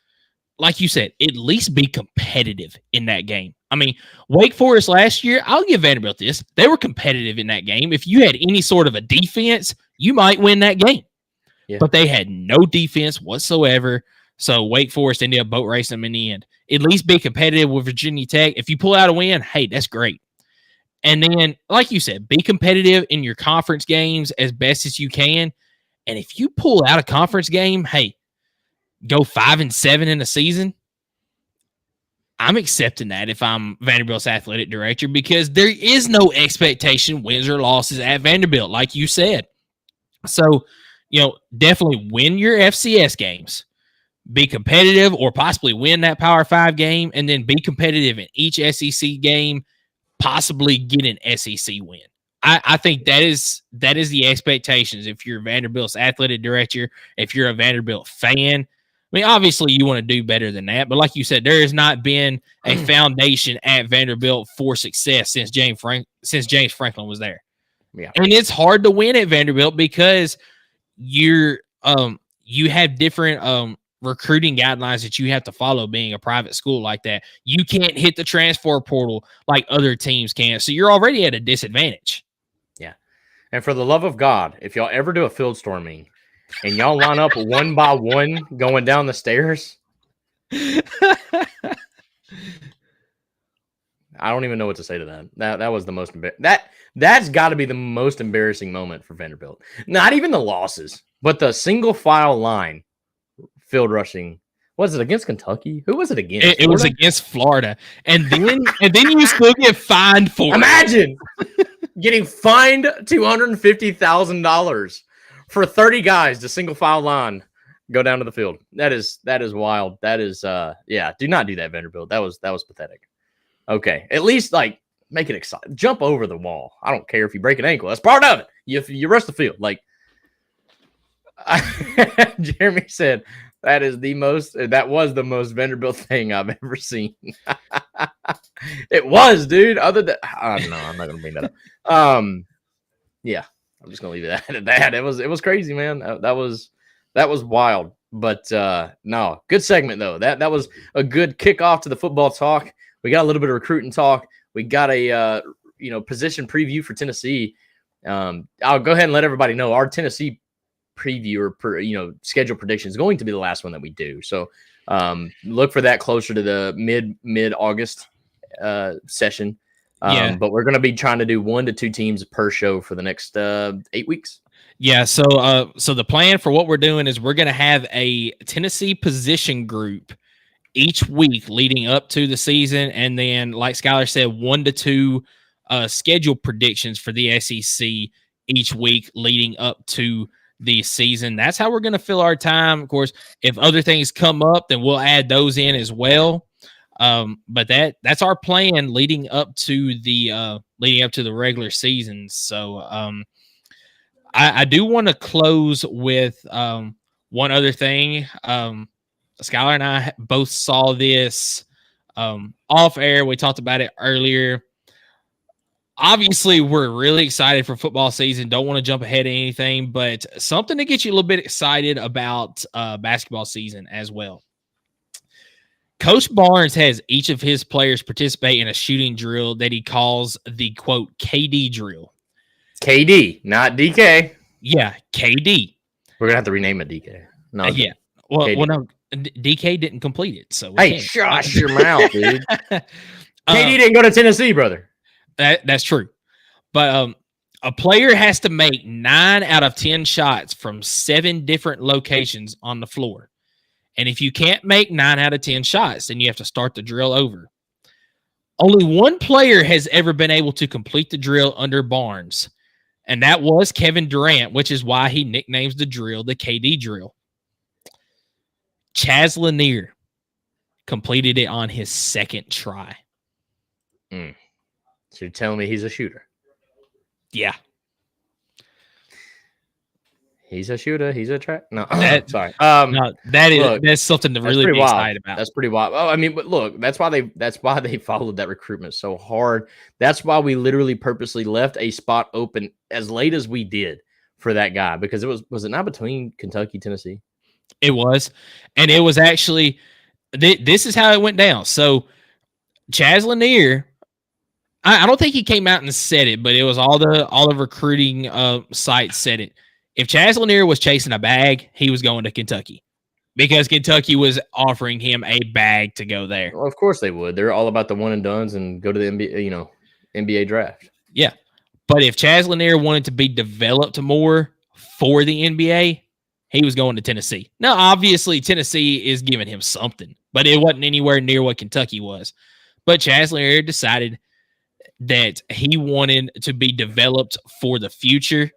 like you said, at least be competitive in that game. I mean, Wake Forest last year, I'll give Vanderbilt this. They were competitive in that game. If you had any sort of a defense, you might win that game. Yeah. But they had no defense whatsoever. So Wake Forest ended up boat racing them in the end. At least be competitive with Virginia Tech. If you pull out a win, hey, that's great. And then, like you said, be competitive in your conference games as best as you can. And if you pull out a conference game, hey, go 5-7 in a season, I'm accepting that if I'm Vanderbilt's athletic director, because there is no expectation wins or losses at Vanderbilt, like you said. So, definitely win your FCS games. Be competitive or possibly win that Power 5 game, and then be competitive in each SEC game, possibly get an SEC win. I think that is the expectations if you're Vanderbilt's athletic director, if you're a Vanderbilt fan. I mean, obviously you want to do better than that, but like you said, there has not been a foundation at Vanderbilt for success since James Franklin was there. Yeah. And it's hard to win at Vanderbilt because you have different recruiting guidelines that you have to follow being a private school like that. You can't hit the transfer portal like other teams can. So you're already at a disadvantage. Yeah. And for the love of God, if y'all ever do a field storming and y'all line up one by one going down the stairs, I don't even know what to say to that. That was the most that's got to be the most embarrassing moment for Vanderbilt. Not even the losses, but the single file line field rushing. Was it against Kentucky? Who was it against? It was against Florida. And then you still get fined for Imagine getting fined $250,000 for 30 guys to single file line go down to the field. That is wild. That is do not do that, Vanderbilt. That was pathetic. Okay. At least make it exciting. Jump over the wall. I don't care if you break an ankle. That's part of it. You rush the field. Jeremy said that was the most Vanderbilt thing I've ever seen. It was, dude. Other than no, I'm not gonna bring that up. Yeah, I'm just gonna leave it at that. It was crazy, man. That was wild. But no, good segment though. That was a good kickoff to the football talk. We got a little bit of recruiting talk. We got a position preview for Tennessee. I'll go ahead and let everybody know our Tennessee preview or schedule prediction is going to be the last one that we do. So look for that closer to the mid-August session. But we're going to be trying to do 1 to 2 teams per show for the next 8 weeks. Yeah. So the plan for what we're doing is we're going to have a Tennessee position group each week leading up to the season. And then, like Skylar said, 1 to 2 schedule predictions for the SEC each week leading up to the season. That's how we're going to fill our time. Of course, if other things come up, then we'll add those in as well. But that's our plan leading up to the regular season. So I do want to close with one other thing. Skylar and I both saw this off air. We talked about it earlier. Obviously, we're really excited for football season. Don't want to jump ahead of anything, but something to get you a little bit excited about basketball season as well. Coach Barnes has each of his players participate in a shooting drill that he calls the, quote, KD drill. KD, not DK. Yeah, KD. We're going to have to rename it DK. No. Yeah. Well, no, DK didn't complete it. So hey, shush your mouth, dude. KD didn't go to Tennessee, brother. That's true. But a player has to make 9 out of 10 shots from 7 different locations on the floor. And if you can't make 9 out of 10 shots, then you have to start the drill over. Only one player has ever been able to complete the drill under Barnes, and that was Kevin Durant, which is why he nicknames the drill the KD drill. Chaz Lanier completed it on his second try. So you're telling me he's a shooter? Yeah. He's a shooter. He's a track. No, sorry. No, that's something to really be excited about. That's pretty wild. Oh, I mean, but look, that's why they followed that recruitment so hard. That's why we literally purposely left a spot open as late as we did for that guy, because was it not between Kentucky, Tennessee? It was, and it was actually this is how it went down. So Chaz Lanier, I don't think he came out and said it, but it was all the recruiting sites said it. If Chaz Lanier was chasing a bag, he was going to Kentucky because Kentucky was offering him a bag to go there. Well, of course they would. They're all about the one and dones and go to the NBA draft. Yeah. But if Chaz Lanier wanted to be developed more for the NBA, he was going to Tennessee. Now, obviously, Tennessee is giving him something, but it wasn't anywhere near what Kentucky was. But Chaz Lanier decided that he wanted to be developed for the future.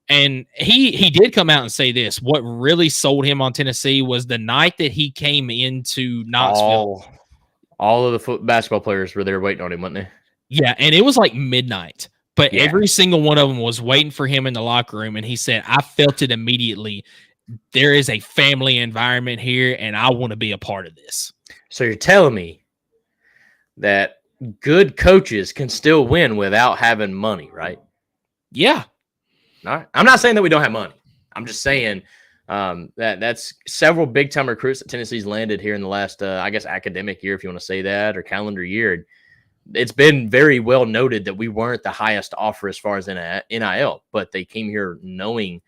And he did come out and say this. What really sold him on Tennessee was the night that he came into Knoxville. All of the basketball players were there waiting on him, weren't they? Yeah, and it was like midnight. But every single one of them was waiting for him in the locker room. And he said, I felt it immediately. There is a family environment here, and I want to be a part of this. So you're telling me that good coaches can still win without having money, right? Yeah. All right. I'm not saying that we don't have money. I'm just saying that's several big-time recruits that Tennessee's landed here in the last, I guess, academic year, if you want to say that, or calendar year. It's been very well noted that we weren't the highest offer as far as NIL, but they came here knowing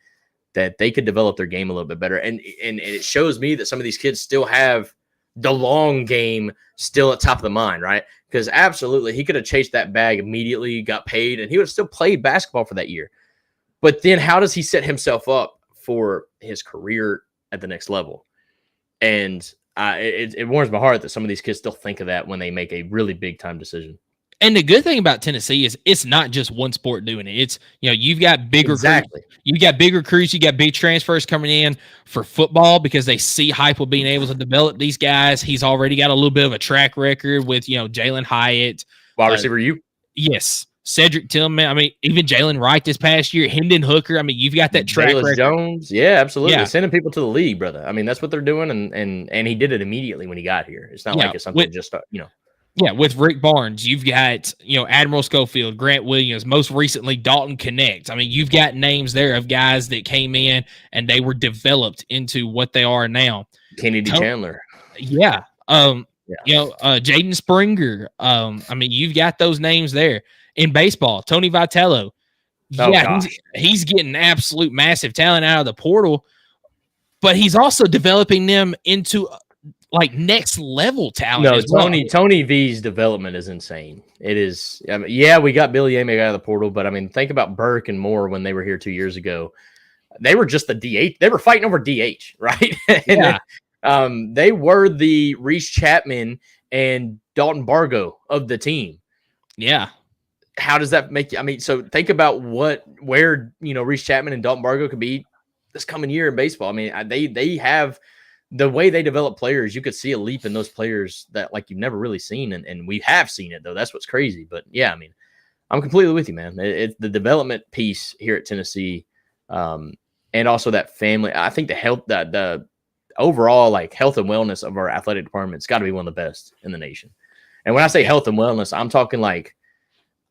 that they could develop their game a little bit better. And it shows me that some of these kids still have the long game still at top of the mind, right? Because absolutely, he could have chased that bag immediately, got paid, and he would have still played basketball for that year. But then how does he set himself up for his career at the next level? And it warms my heart that some of these kids still think of that when they make a really big time decision. And the good thing about Tennessee is it's not just one sport doing it. It's, you've got big recruits. You got big recruits. You got big transfers coming in for football because they see hype with being able to develop these guys. He's already got a little bit of a track record with, Jalen Hyatt. Wide receiver, you? Yes. Cedric Tillman. I mean, even Jalen Wright this past year. Hendon Hooker. I mean, you've got that track record. Jones. Yeah, absolutely. Yeah. Sending people to the league, brother. I mean, that's what they're doing. And he did it immediately when he got here. It's not like it's something Yeah, with Rick Barnes, you've got, Admiral Schofield, Grant Williams, most recently Dalton Connect. I mean, you've got names there of guys that came in and they were developed into what they are now. Kennedy Chandler. Yeah. Jaden Springer. I mean, you've got those names there. In baseball, Tony Vitello. He's getting absolute massive talent out of the portal, but he's also developing them into like next level talent. No, Tony V's development is insane. It is. I mean, we got Billy Amick out of the portal, but I mean, think about Burke and Moore when they were here 2 years ago. They were just the DH. They were fighting over DH, right? They were the Reese Chapman and Dalton Bargo of the team. Yeah. How does that make you? I mean, so think about where Reese Chapman and Dalton Bargo could be this coming year in baseball. I mean, they have the way they develop players. You could see a leap in those players that like you've never really seen, and we have seen it though. That's what's crazy. But yeah, I mean, I'm completely with you, man. It's the development piece here at Tennessee, and also that family. I think the overall like health and wellness of our athletic department's got to be one of the best in the nation. And when I say health and wellness, I'm talking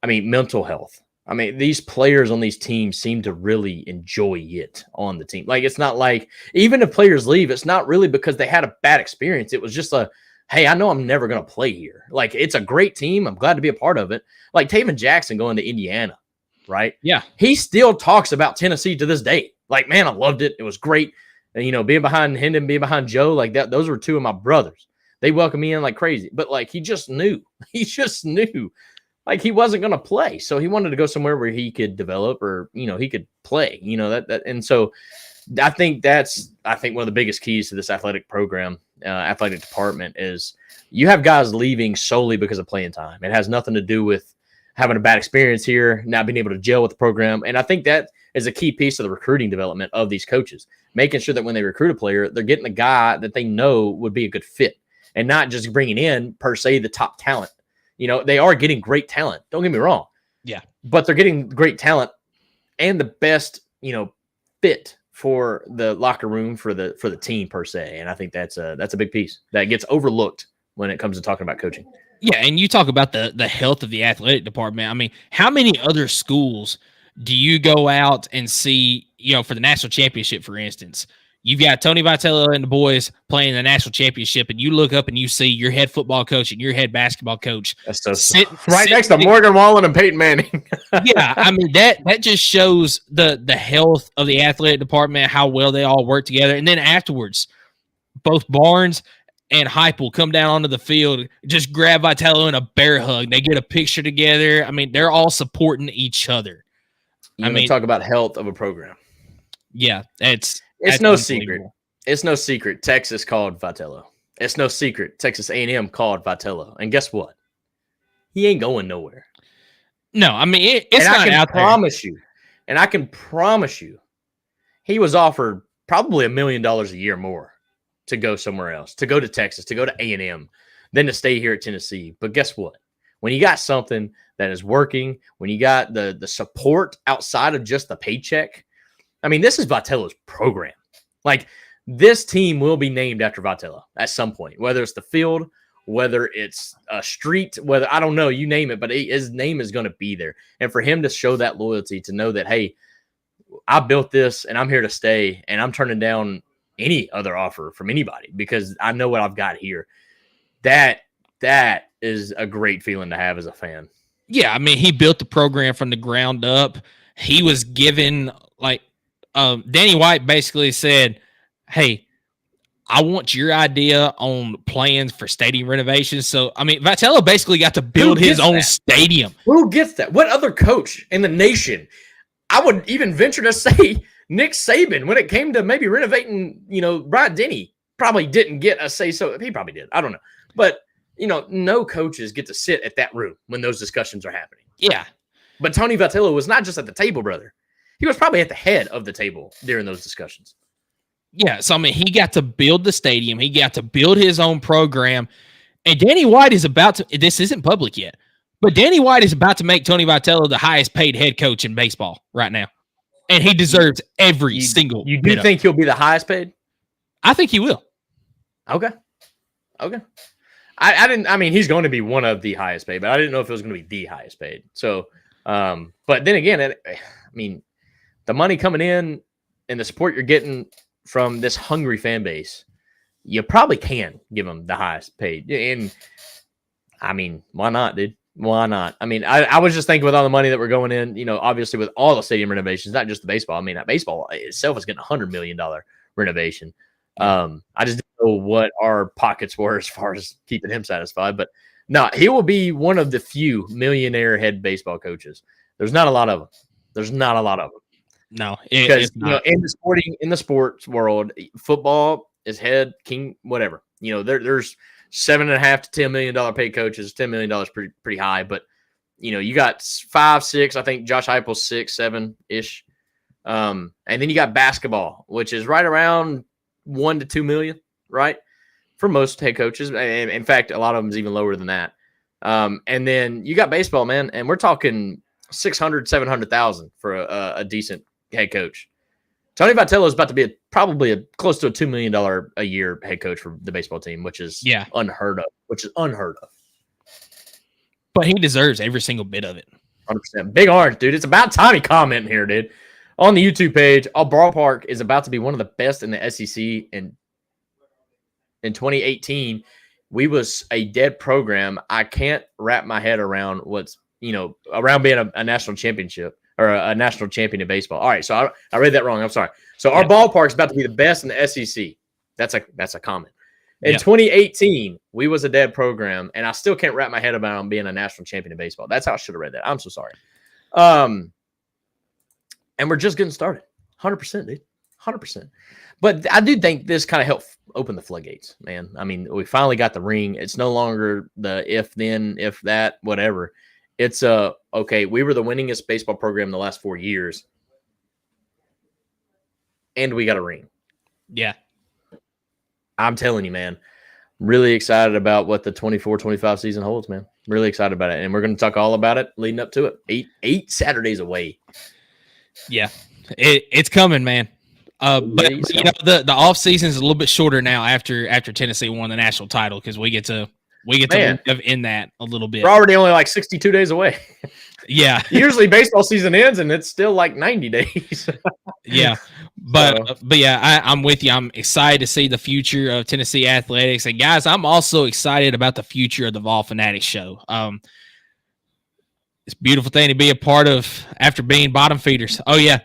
mental health. I mean, these players on these teams seem to really enjoy it on the team. Like, it's not like, even if players leave, it's not really because they had a bad experience. It was just hey, I know I'm never going to play here. Like, it's a great team. I'm glad to be a part of it. Like Taven Jackson going to Indiana, right? Yeah. He still talks about Tennessee to this day. Like, man, I loved it. It was great. And, being behind Hendon, being behind Joe, like that, those were two of my brothers. They welcomed me in like crazy. But, like, he just knew. Like, he wasn't going to play. So he wanted to go somewhere where he could develop or, he could play, and so I think that's one of the biggest keys to this athletic program, athletic department is you have guys leaving solely because of playing time. It has nothing to do with having a bad experience here, not being able to gel with the program. And I think that is a key piece of the recruiting development of these coaches, making sure that when they recruit a player, they're getting a guy that they know would be a good fit and not just bringing in, per se, the top talent. They are getting great talent. Don't get me wrong. Yeah. But they're getting great talent and the best, fit for the locker room, for the team, per se. And I think that's a big piece that gets overlooked when it comes to talking about coaching. Yeah, and you talk about the health of the athletic department. I mean, how many other schools do you go out and see, for the national championship, for instance? You've got Tony Vitello and the boys playing the national championship, and you look up and you see your head football coach and your head basketball coach sit next to Morgan Wallen and Peyton Manning. Yeah, I mean, that just shows the health of the athletic department, how well they all work together. And then afterwards, both Barnes and Heupel come down onto the field, just grab Vitello in a bear hug. They get a picture together. I mean, they're all supporting each other. Talk about health of a program. Yeah, it's no secret. It's no secret. Texas called Vitello. It's no secret. Texas A&M called Vitello. And guess what? He ain't going nowhere. No, I mean, it's not out there. And I can promise you, he was offered probably $1 million a year more to go somewhere else, to go to Texas, to go to A&M, than to stay here at Tennessee. But guess what? When you got something that is working, when you got the support outside of just the paycheck, I mean, this is Vitello's program. Like, this team will be named after Vitello at some point, whether it's the field, whether it's a street, whether, I don't know, you name it, but his name is going to be there. And for him to show that loyalty, to know that, hey, I built this and I'm here to stay, and I'm turning down any other offer from anybody because I know what I've got here. That is a great feeling to have as a fan. Yeah, I mean, he built the program from the ground up. He was given, like, Danny White basically said, hey, I want your idea on plans for stadium renovations. So, I mean, Vitello basically got to build his own stadium. Who gets that? What other coach in the nation? I would even venture to say Nick Saban, when it came to maybe renovating, Bryant Denny, probably didn't get a say so. He probably did. I don't know. But, no coaches get to sit at that room when those discussions are happening. Yeah. But Tony Vitello was not just at the table, brother. He was probably at the head of the table during those discussions. Yeah, so, I mean, he got to build the stadium. He got to build his own program. And Danny White is about to – this isn't public yet, but Danny White is about to make Tony Vitello the highest paid head coach in baseball right now. And he deserves every single You do think he'll be the highest paid? I think he will. Okay. I mean, he's going to be one of the highest paid, but I didn't know if it was going to be the highest paid. So, but then again, I mean, the money coming in and the support you're getting from this hungry fan base, you probably can give him the highest paid. And I mean, why not, dude? Why not? I mean, I was just thinking with all the money that we're going in, obviously with all the stadium renovations, not just the baseball. I mean, that baseball itself is getting $100 million renovation. I just didn't know what our pockets were as far as keeping him satisfied. But no, he will be one of the few millionaire head baseball coaches. There's not a lot of them. No, because in the sports world, football is head king, whatever. There's $7.5 to $10 million paid coaches. $10 million pretty high, but you got 5, 6. I think Josh Heupel's 6, 7 ish, and then you got basketball, which is right around $1 to $2 million, right, for most head coaches. And in fact, a lot of them is even lower than that. And then you got baseball, man, and we're talking 600, 700,000 for a decent head coach. Tony Vitello is about to be probably close to a $2 million a year head coach for the baseball team, which is unheard of. But he deserves every single bit of it. 100%. Big Orange, dude. It's about time he commenting here, dude. On the YouTube page, our ballpark is about to be one of the best in the SEC. In 2018, we was a dead program. I can't wrap my head around what's around being a national championship or a national champion in baseball. All right, so I read that wrong. I'm sorry. So our ballpark is about to be the best in the SEC. That's a comment. In 2018, we was a dead program, and I still can't wrap my head around being a national champion in baseball. That's how I should have read that. I'm so sorry. And we're just getting started. 100%, dude. 100%. But I do think this kind of helped open the floodgates, man. I mean, we finally got the ring. It's no longer the if, then, if, that, whatever. It's okay, we were the winningest baseball program in the last 4 years, and we got a ring. Yeah. I'm telling you, man, really excited about what the 24-25 season holds, man. Really excited about it. And we're going to talk all about it leading up to it. Eight Saturdays away. Yeah. It's coming, man. But you know, the off season is a little bit shorter now after Tennessee won the national title, because we get to live in that a little bit. We're already only like 62 days away. Yeah. Usually baseball season ends and it's still like 90 days. Yeah. But yeah, I'm with you. I'm excited to see the future of Tennessee athletics. And guys, I'm also excited about the future of the Vol Fanatics Show. It's a beautiful thing to be a part of after being bottom feeders. Oh yeah.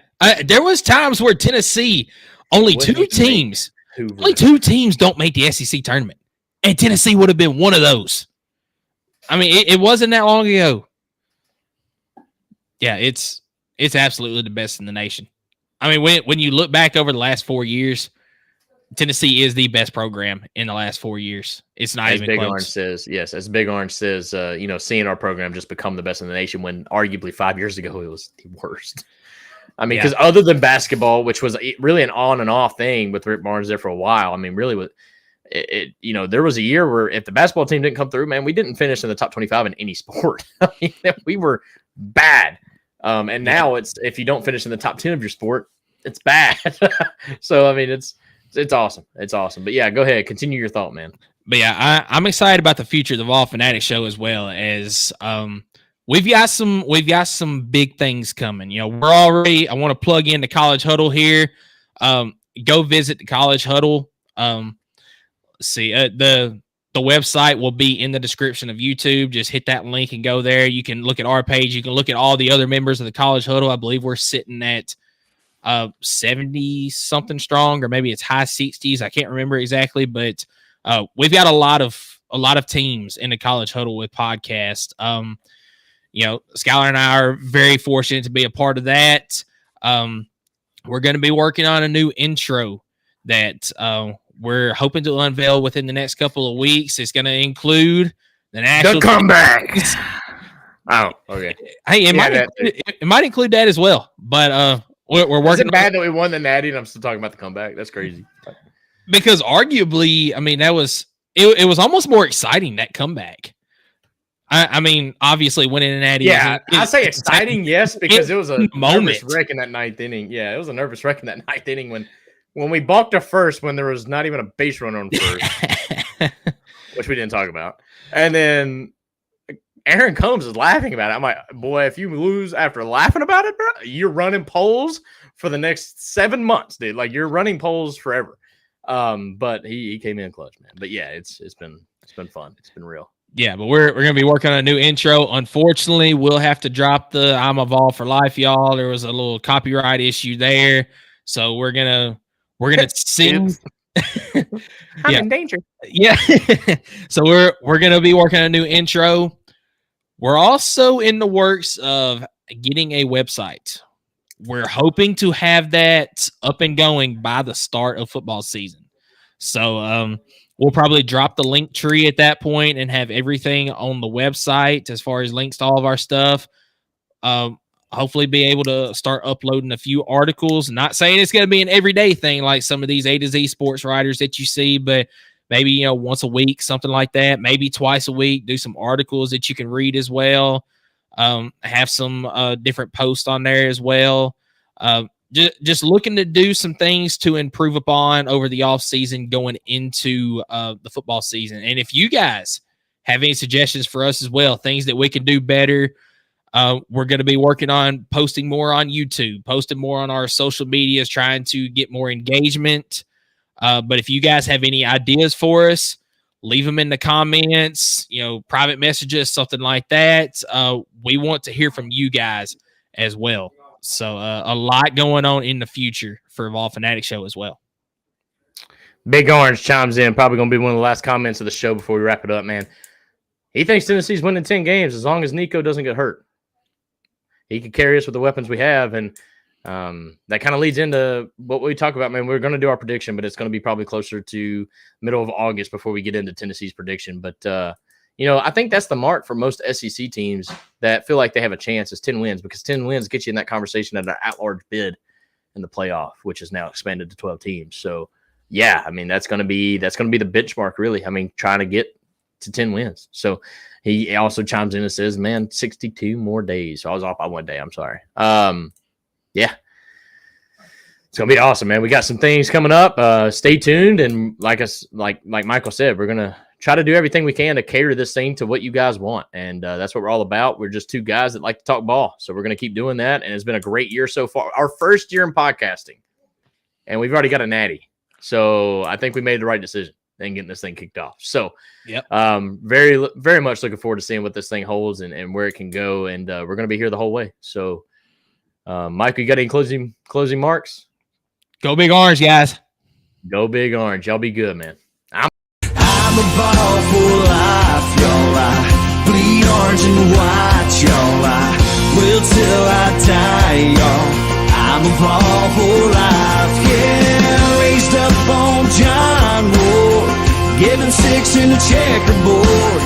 There was times where Tennessee, only two teams don't make the SEC tournament. And Tennessee would have been one of those. I mean, it wasn't that long ago. Yeah, it's absolutely the best in the nation. I mean, when you look back over the last 4 years, Tennessee is the best program in the last 4 years. It's not even Big close. Orange says, yes, as Big Orange says, seeing our program just become the best in the nation when arguably 5 years ago it was the worst. I mean, because other than basketball, which was really an on and off thing with Rick Barnes there for a while, I mean, really with it, there was a year where if the basketball team didn't come through, man, we didn't finish in the top 25 in any sport. I mean, we were bad. And now it's, if you don't finish in the top 10 of your sport, it's bad. So, I mean, it's awesome. It's awesome. But yeah, go ahead. Continue your thought, man. But yeah, I'm excited about the future of the Vol Fanatics Show, as well as we've got some big things coming. You know, I want to plug in the College Huddle here. Go visit the College Huddle. See, the website will be in the description of YouTube. Just hit that link and go there. You can look at our page. You can look at all the other members of the College Huddle. I believe we're sitting at 70 something strong, or maybe it's high 60s. I can't remember exactly, but we've got a lot of teams in the College Huddle with podcasts. Skylar and I are very fortunate to be a part of that. We're going to be working on a new intro that we're hoping to unveil within the next couple of weeks. It's going to include the national comeback. Oh, okay. Hey, it might include that as well, but we're working. Is it bad that we won the Natty and I'm still talking about the comeback? That's crazy. Because arguably, I mean, it was almost more exciting, that comeback. I mean, obviously winning an Natty. Yeah, I say exciting, yes, because it was a moment. Nervous wreck in that ninth inning. Yeah, it was a nervous wreck in that ninth inning when we balked a first, when there was not even a base runner on first, which we didn't talk about. And then Aaron Combs is laughing about it. I'm like, boy, if you lose after laughing about it, bro, you're running polls for the next 7 months, dude. Like, you're running polls forever. But he came in clutch, man. But yeah, it's been fun. It's been real. Yeah, but we're gonna be working on a new intro. Unfortunately, we'll have to drop the "I'm a Vol for Life," y'all. There was a little copyright issue there, so we're gonna sing. I'm in danger. Yeah, so we're gonna be working on a new intro. We're also in the works of getting a website. We're hoping to have that up and going by the start of football season. So we'll probably drop the link tree at that point and have everything on the website as far as links to all of our stuff. Hopefully be able to start uploading a few articles. Not saying it's going to be an everyday thing like some of these A to Z sports writers that you see, but maybe, once a week, something like that. Maybe twice a week, do some articles that you can read as well. Have some different posts on there as well. Just looking to do some things to improve upon over the off season going into the football season. And if you guys have any suggestions for us as well, things that we can do better, we're going to be working on posting more on YouTube, posting more on our social medias, trying to get more engagement. But if you guys have any ideas for us, leave them in the comments, private messages, something like that. We want to hear from you guys as well. So a lot going on in the future for Vol Fanatics Show as well. Big Orange chimes in, probably going to be one of the last comments of the show before we wrap it up, man. He thinks Tennessee's winning 10 games as long as Nico doesn't get hurt. He could carry us with the weapons we have, and that kind of leads into what we talk about, man. We're going to do our prediction, but it's going to be probably closer to middle of August before we get into Tennessee's prediction. But, I think that's the mark for most SEC teams that feel like they have a chance is 10 wins, because 10 wins get you in that conversation at an at-large bid in the playoff, which is now expanded to 12 teams. So, yeah, I mean, that's going to be the benchmark, really. I mean, trying to get to 10 wins. So he also chimes in and says, man, 62 more days. So I was off by 1 day. I'm sorry. Yeah. It's going to be awesome, man. We got some things coming up. Stay tuned. And like Michael said, we're going to try to do everything we can to cater this thing to what you guys want. And that's what we're all about. We're just two guys that like to talk ball. So we're going to keep doing that. And it's been a great year so far. Our first year in podcasting. And we've already got a natty. So I think we made the right decision in getting this thing kicked off. So very, very much looking forward to seeing what this thing holds and where it can go. And we're going to be here the whole way. So, Michael, you got any closing marks? Go Big Orange, guys. Go Big Orange. Y'all be good, man. I'm a ball for life, y'all. I bleed orange and white, y'all. I will till I die, y'all. I'm a ball for life, yeah. Raised up on John Ward, giving 6 in the checkerboard.